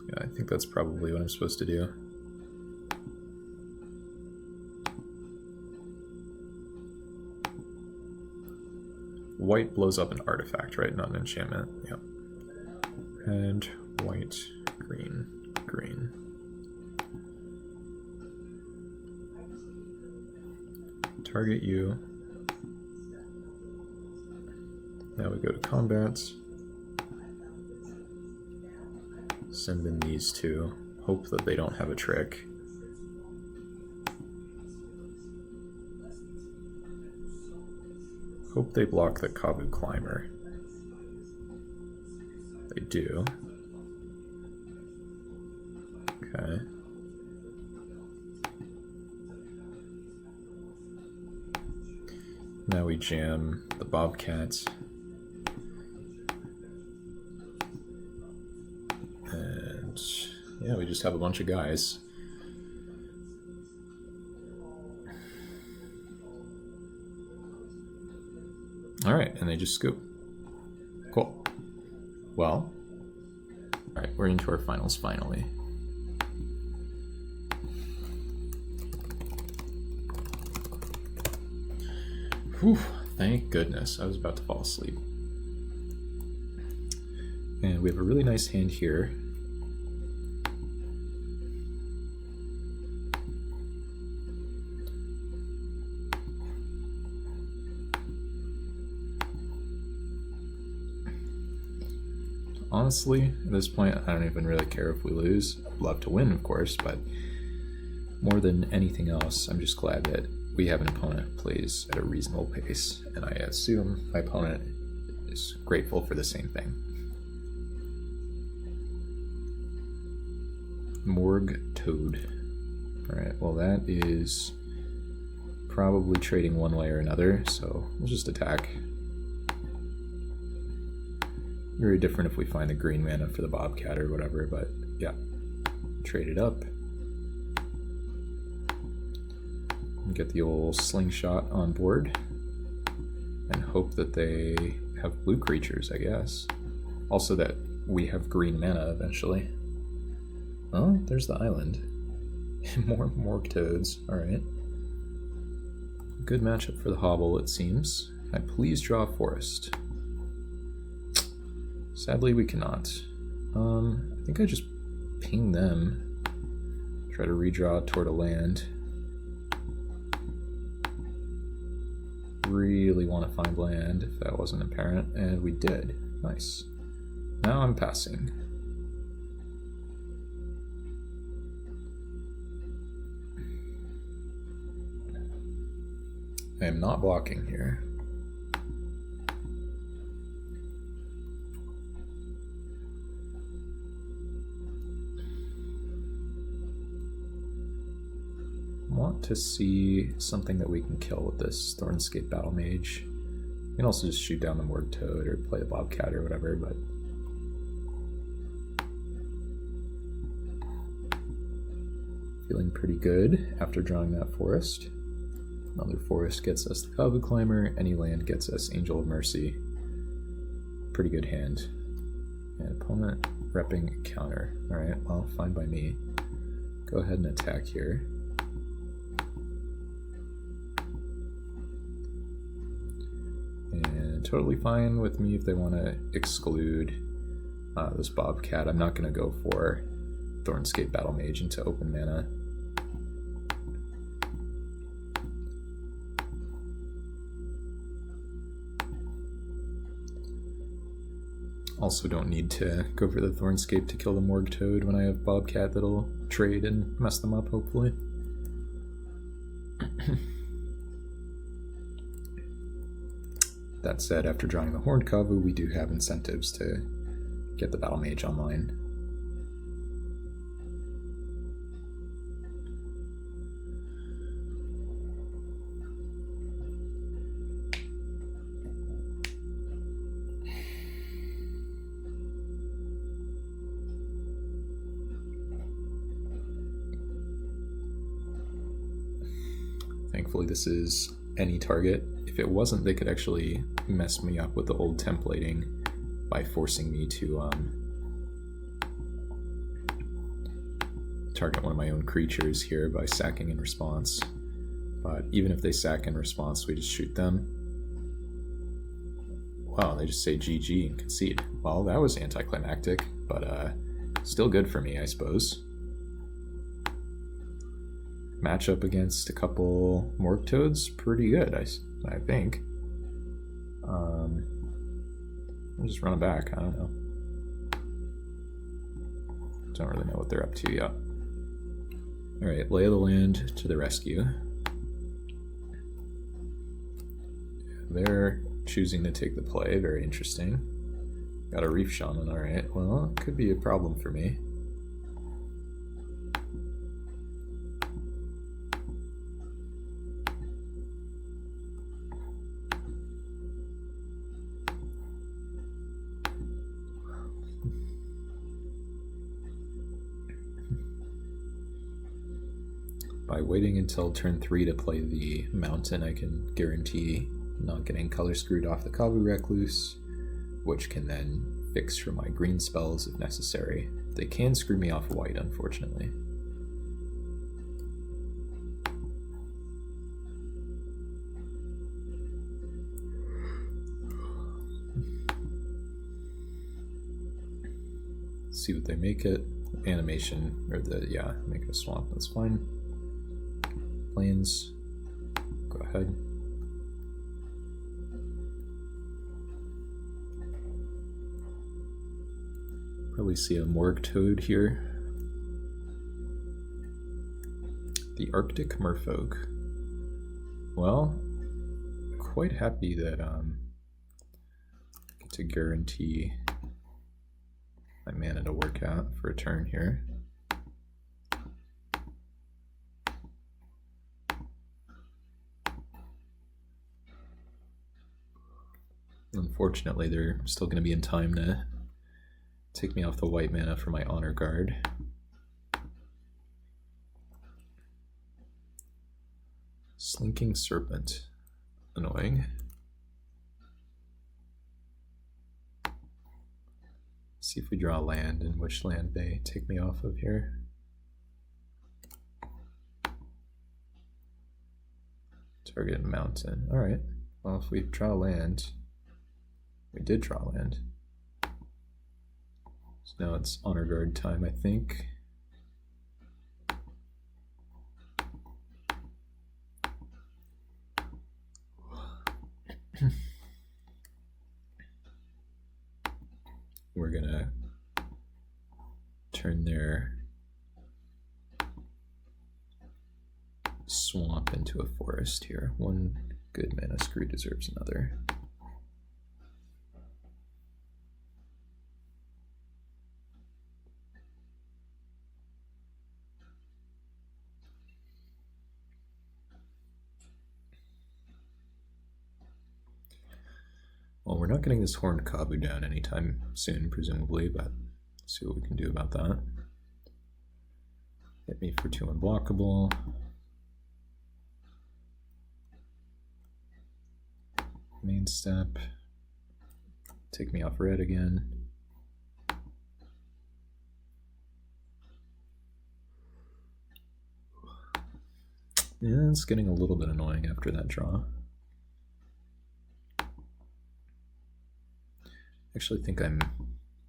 Yeah, I think that's probably what I'm supposed to do. White blows up an artifact, right? Not an enchantment. Yep. Red, white, green, green. Target you. Now we go to combat. Send in these 2. Hope that they don't have a trick. Hope they block the Kavu Climber. They do. Okay. Now we jam the Bobcat. And yeah, we just have a bunch of guys. Alright, and they just scoop. Cool. Well, alright, we're into our finals finally. Whew, thank goodness. I was about to fall asleep. And we have a really nice hand here. Honestly, at this point, I don't even really care if we lose. I'd love to win, of course, but more than anything else, I'm just glad that we have an opponent who plays at a reasonable pace, and I assume my opponent is grateful for the same thing. Morgue Toad. Alright, well that is probably trading one way or another, so we'll just attack. Very different if we find the green mana for the Bobcat or whatever, but yeah. Trade it up. Get the old slingshot on board. And hope that they have blue creatures, I guess. Also that we have green mana eventually. Oh, there's the island. More Morgue Toads, alright. Good matchup for the Hobble, it seems. Can I please draw a forest? Sadly, we cannot. I think I just ping them. Try to redraw toward a land. Really want to find land, if that wasn't apparent, and we did. Nice. Now I'm passing. I am not blocking here. Want to see something that we can kill with this Thornscape Battle Mage. You can also just shoot down the Morgue Toad or play the Bobcat or whatever, but feeling pretty good after drawing that forest. Another forest gets us the Kavu Climber, any land gets us Angel of Mercy. Pretty good hand. And opponent repping counter. Alright, well, fine by me. Go ahead and attack here. And totally fine with me if they want to exclude this Bobcat. I'm not going to go for Thornscape Battle Mage into open mana. Also don't need to go for the Thornscape to kill the Morgue Toad when I have Bobcat that'll trade and mess them up, hopefully. That said, after drawing the Horned Kavu, we do have incentives to get the Battle Mage online. Thankfully this is any target. If it wasn't, they could actually mess me up with the old templating by forcing me to target one of my own creatures here by sacking in response. But even if they sack in response, we just shoot them. Wow, they just say GG and concede. Well, that was anticlimactic, but still good for me, I suppose. Matchup against a couple Morg Toads, pretty good, I think. I'll just run it back, I don't know. Don't really know what they're up to yet. Alright, Lay of the Land to the rescue. They're choosing to take the play, very interesting. Got a Reef Shaman, alright. Well, it could be a problem for me. By waiting until turn 3 to play the Mountain, I can guarantee not getting color screwed off the Kavu Recluse, which can then fix for my green spells if necessary. They can screw me off white, unfortunately. Let's see what they make it. Animation, or make it a swamp, that's fine. Plains, go ahead. Probably see a Morg Toad here. The Arctic Merfolk. Well, quite happy that I get to guarantee my mana to work out for a turn here. Unfortunately, they're still going to be in time to take me off the white mana for my Honor Guard. Slinking Serpent. Annoying. See if we draw land and which land they take me off of here. Target Mountain. Alright. Well, if we draw land... We did draw land. So now it's Honor Guard time, I think. We're gonna turn their swamp into a forest here. One good mana screw deserves another. Well, we're not getting this Horned Kabu down anytime soon, presumably, but let's see what we can do about that. Hit me for 2 unblockable. Main step. Take me off red again. Yeah, it's getting a little bit annoying after that draw. Actually think I'm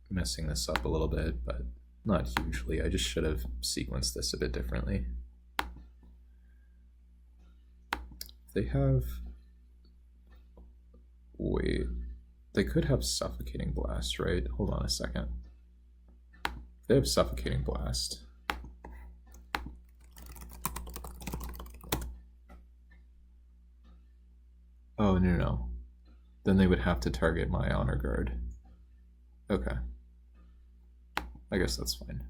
messing this up a little bit, but not hugely. I just should have sequenced this a bit differently. They have... Wait, they could have Suffocating Blast, right? Hold on a second. They have Suffocating Blast. Oh, no. Then they would have to target my Honor Guard. Okay. I guess that's fine.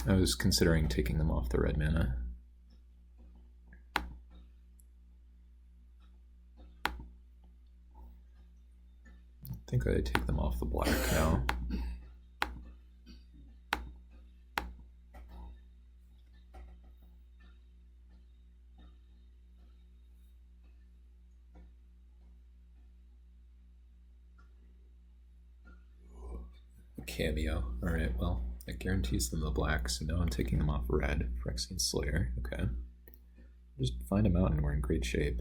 I was considering taking them off the red mana. think I take them off the black now. Cameo. Alright, well, that guarantees them the black, so now I'm taking them off red. Phyrexian Slayer. Okay. Just find a mountain, we're in great shape.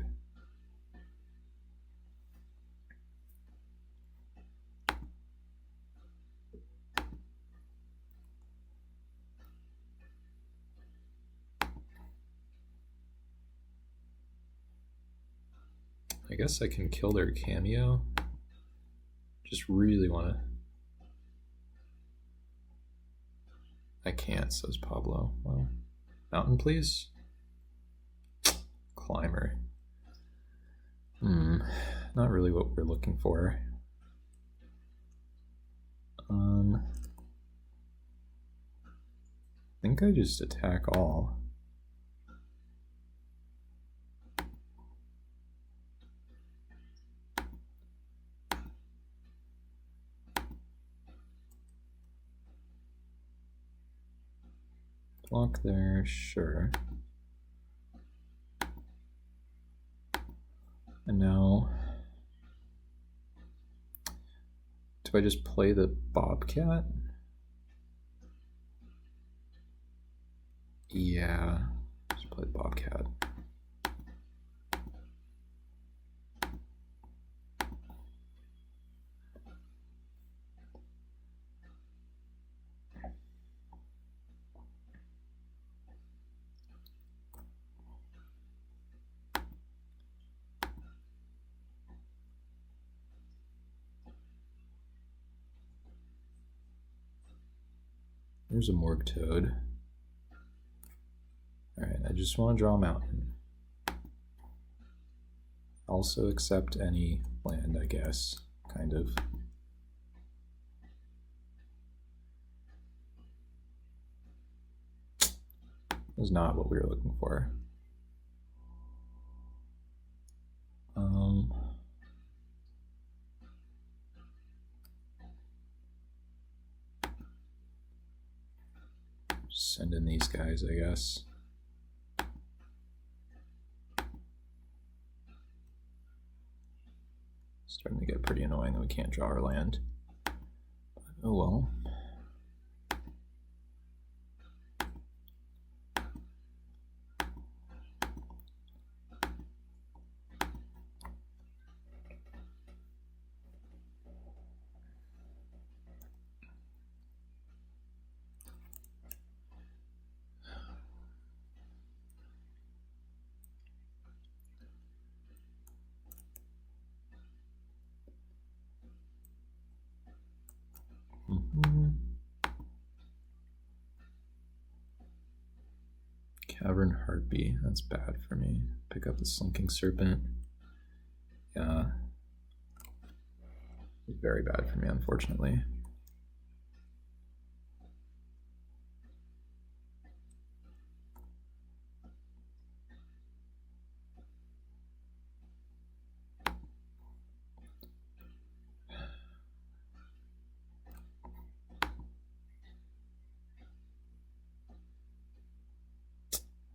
I guess I can kill their Cameo. Just really want to. I can't, says Pablo. Well, mountain, please. Climber. Not really what we're looking for. I think I just attack all. Block there, sure. And now, do I just play the Bobcat? Yeah, just play the Bobcat. There's a Morgue Toad. Alright, I just want to draw a mountain. Also accept any land, I guess, kind of. That's not what we were looking for. Send in these guys, I guess. Starting to get pretty annoying that we can't draw our land. Oh well. Cavern Harpy, that's bad for me. Pick up the Slinking Serpent. Yeah. It's very bad for me, unfortunately.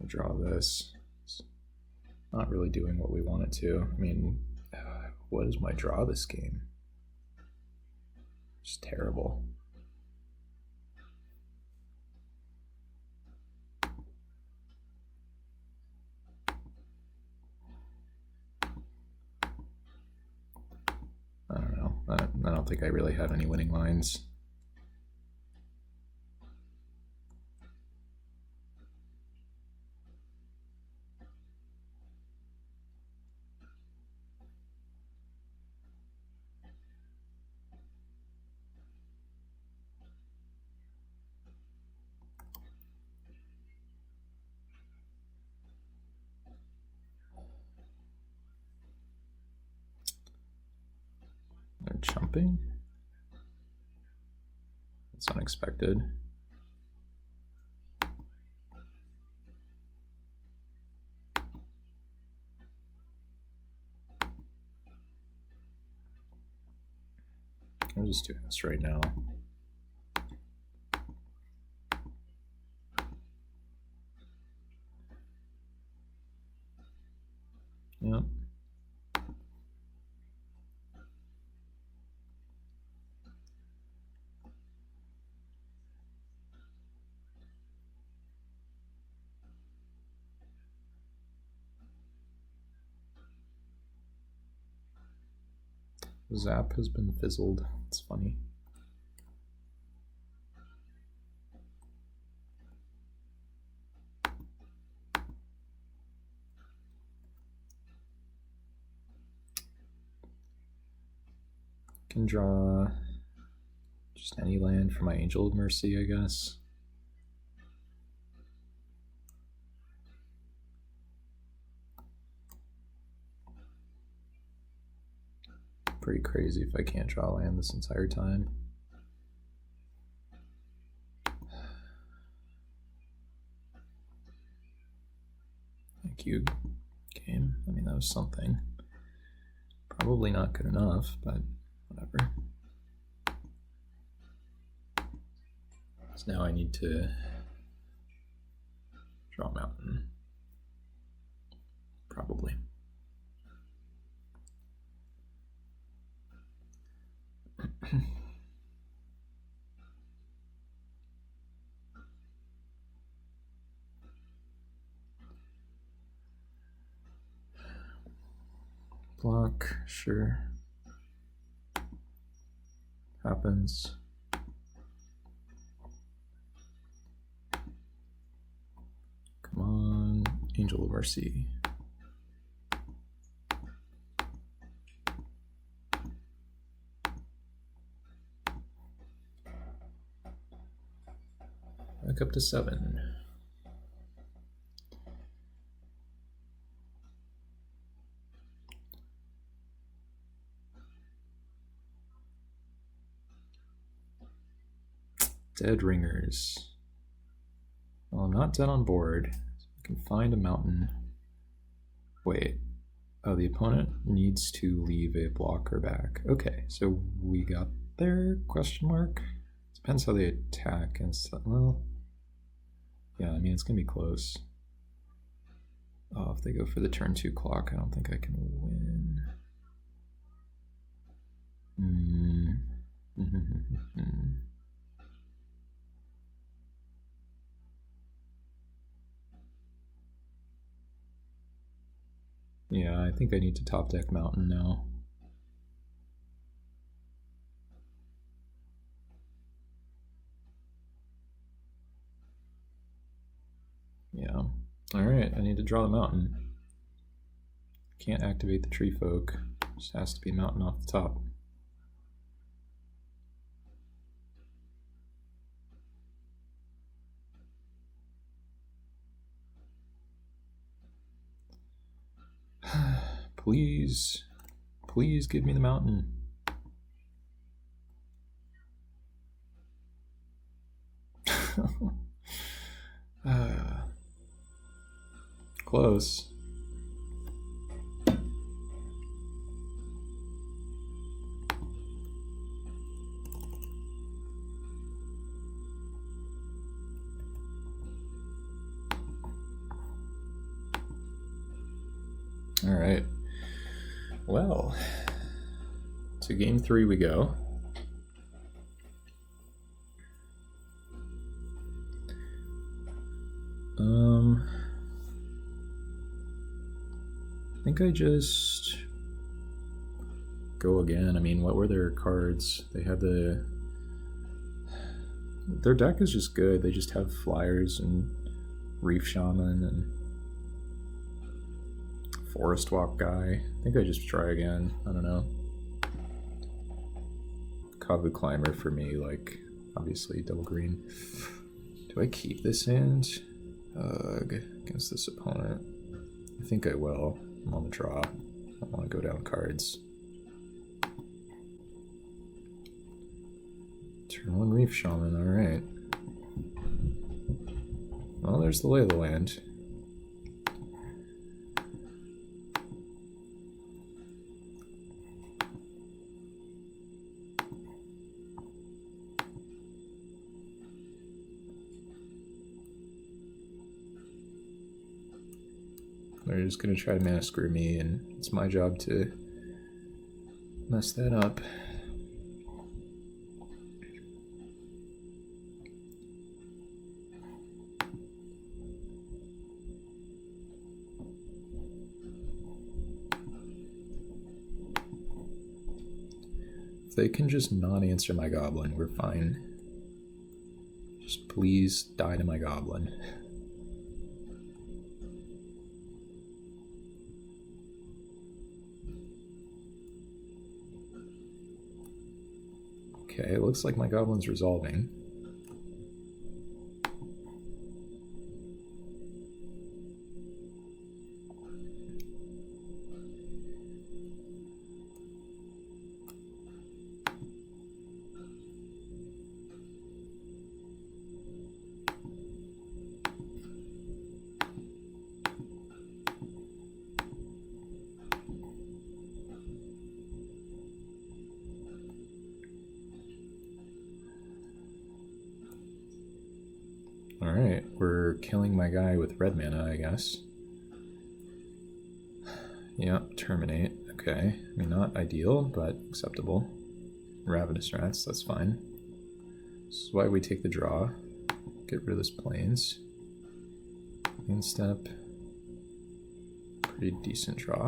Draw this. It's not really doing what we want it to. I mean, what is my draw this game? It's terrible. I don't know. I don't think I really have any winning lines. They're jumping? That's unexpected. I'll just do this right now. Yep. Zap has been fizzled. It's funny. Can draw just any land for my Angel of Mercy, I guess. Pretty crazy if I can't draw land this entire time. Thank you, game. I mean, that was something. Probably not good enough, but whatever. So now I need to draw a mountain. Probably. Block, sure. Happens. Come on, Angel of Mercy. Back up to 7. Dead ringers. Well, I'm not dead on board. So I can find a mountain. Wait. Oh, the opponent needs to leave a blocker back. Okay, so we got there? Question mark. Depends how they attack and stuff. Well, yeah, I mean, it's going to be close. Oh, if they go for the turn 2 clock, I don't think I can win. Yeah, I think I need to top deck mountain now. Yeah. Alright, I need to draw the mountain. Can't activate the tree folk. Just has to be mountain off the top. Please, please give me the mountain. Close. All right. Well, to game 3 we go. I think I just go again. I mean, what were their cards? They had their deck is just good. They just have flyers and Reef Shaman and Forest Walk guy. I think I just try again. I don't know. Kavu Climber for me, like, obviously double green. Do I keep this hand against this opponent? I think I will. I'm on the draw. I don't want to go down cards. Turn 1 Reef Shaman, alright. Well, there's the lay of the land. They're just gonna try to mana screw me, and it's my job to mess that up. If they can just not answer my goblin, we're fine. Just please die to my goblin. Okay, it looks like my goblin's resolving. Alright, we're killing my guy with red mana, I guess. Yep, terminate. Okay, I mean, not ideal, but acceptable. Ravenous Rats, that's fine. This is why we take the draw. Get rid of this plains. Instep. Pretty decent draw.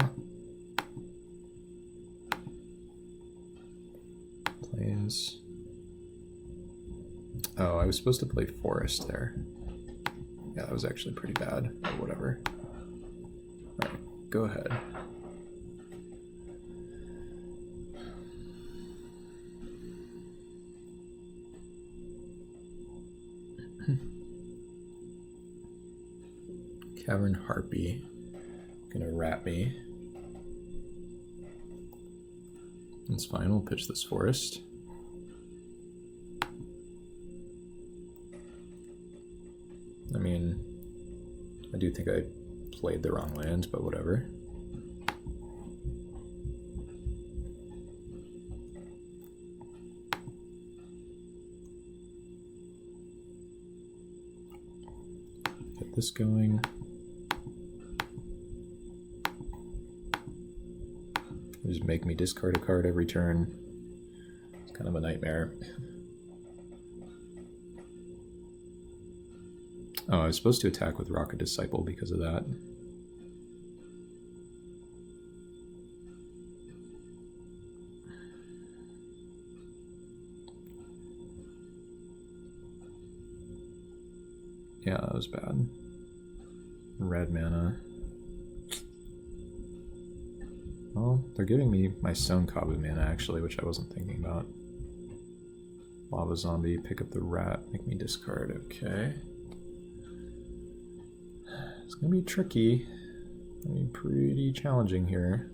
Plains. Oh, I was supposed to play Forest there. Yeah, that was actually pretty bad, but whatever. Alright, go ahead. Cavern Harpy. Gonna rat me. That's fine, we'll pitch this Forest. I mean, I do think I played the wrong land, but whatever. Get this going. Just make me discard a card every turn. It's kind of a nightmare. Oh, I was supposed to attack with Rocket Disciple because of that. Yeah, that was bad. Red mana. Well, they're giving me my Stone Kabu mana, actually, which I wasn't thinking about. Lava Zombie, pick up the rat, make me discard. Okay. It's gonna be tricky. I mean, pretty challenging here.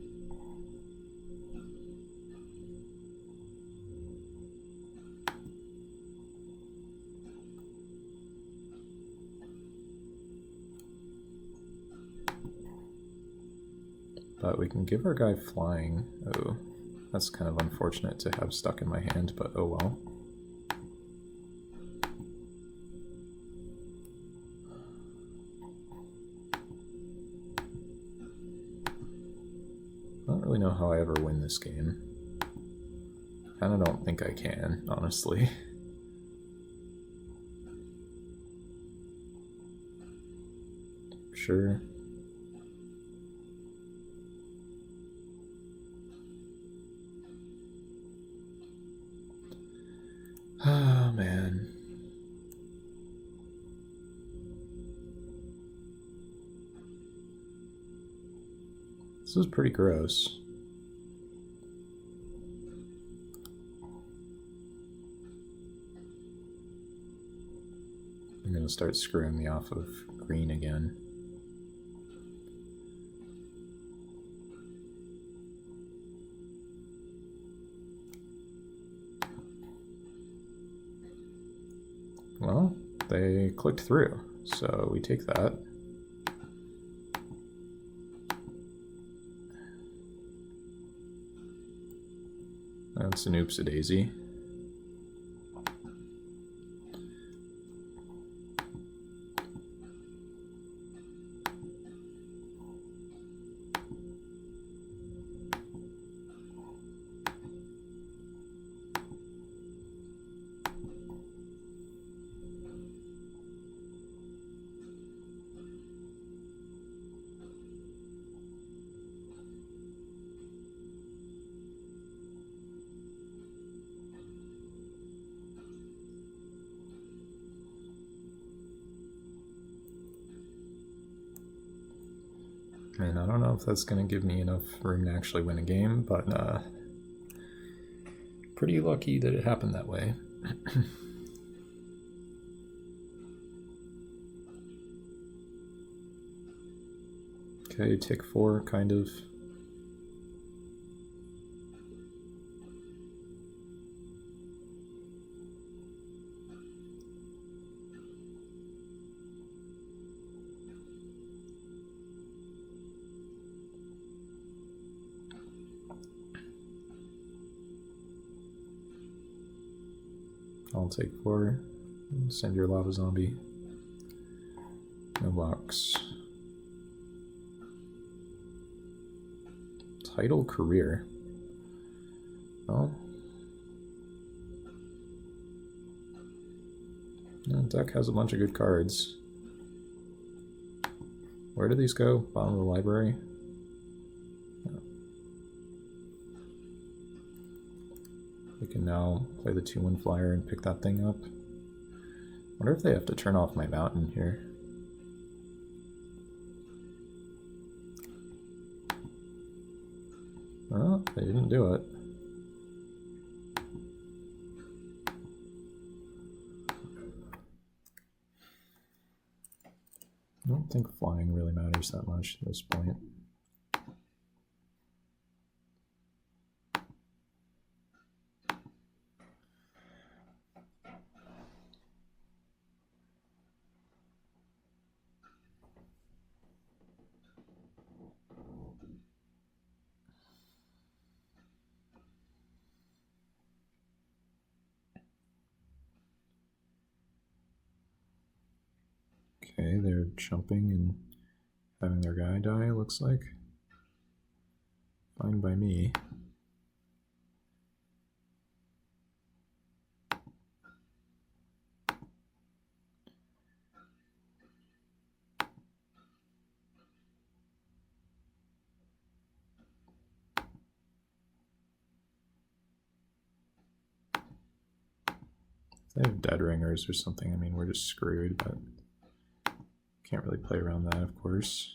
But we can give our guy flying. Oh, that's kind of unfortunate to have stuck in my hand, but oh well. I don't really know how I ever win this game. I kinda don't think I can, honestly. Sure. Oh, man. This is pretty gross. I'm gonna start screwing me off of green again. Well, they clicked through, so we take that. That's an oops-a-daisy. And I don't know if that's going to give me enough room to actually win a game, but pretty lucky that it happened that way. Okay, tick 4, kind of. I'll take 4. Send your lava zombie. No box. Title career. Oh. The deck has a bunch of good cards. Where do these go? Bottom of the library? No. We can now play the 2/1 flyer and pick that thing up. Wonder if they have to turn off my mountain here. Well, they didn't do it. I don't think flying really matters that much at this point. Okay, they're jumping and having their guy die, it looks like. Fine by me. If they have dead ringers or something, I mean, we're just screwed, but can't really play around that, of course.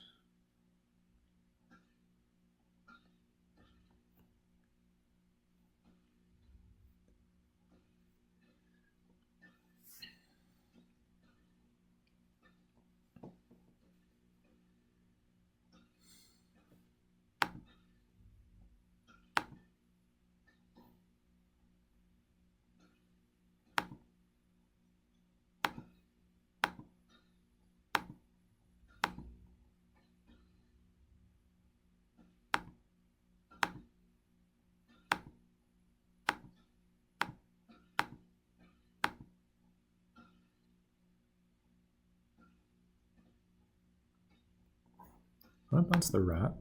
What about the rat?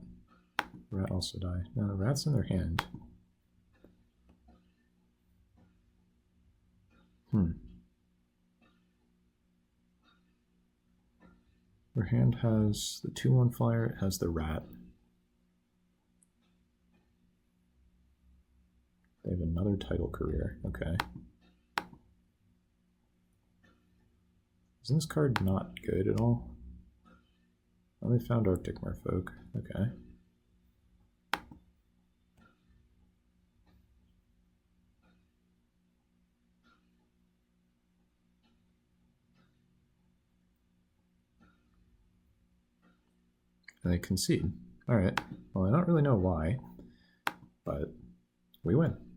The rat also died. No, the rat's in their hand. Their hand has the 2/1 flyer, it has the rat. They have another title career, okay. Isn't this card not good at all? Oh, they found Arctic Merfolk, okay. And they concede. Alright, well I don't really know why, but we win.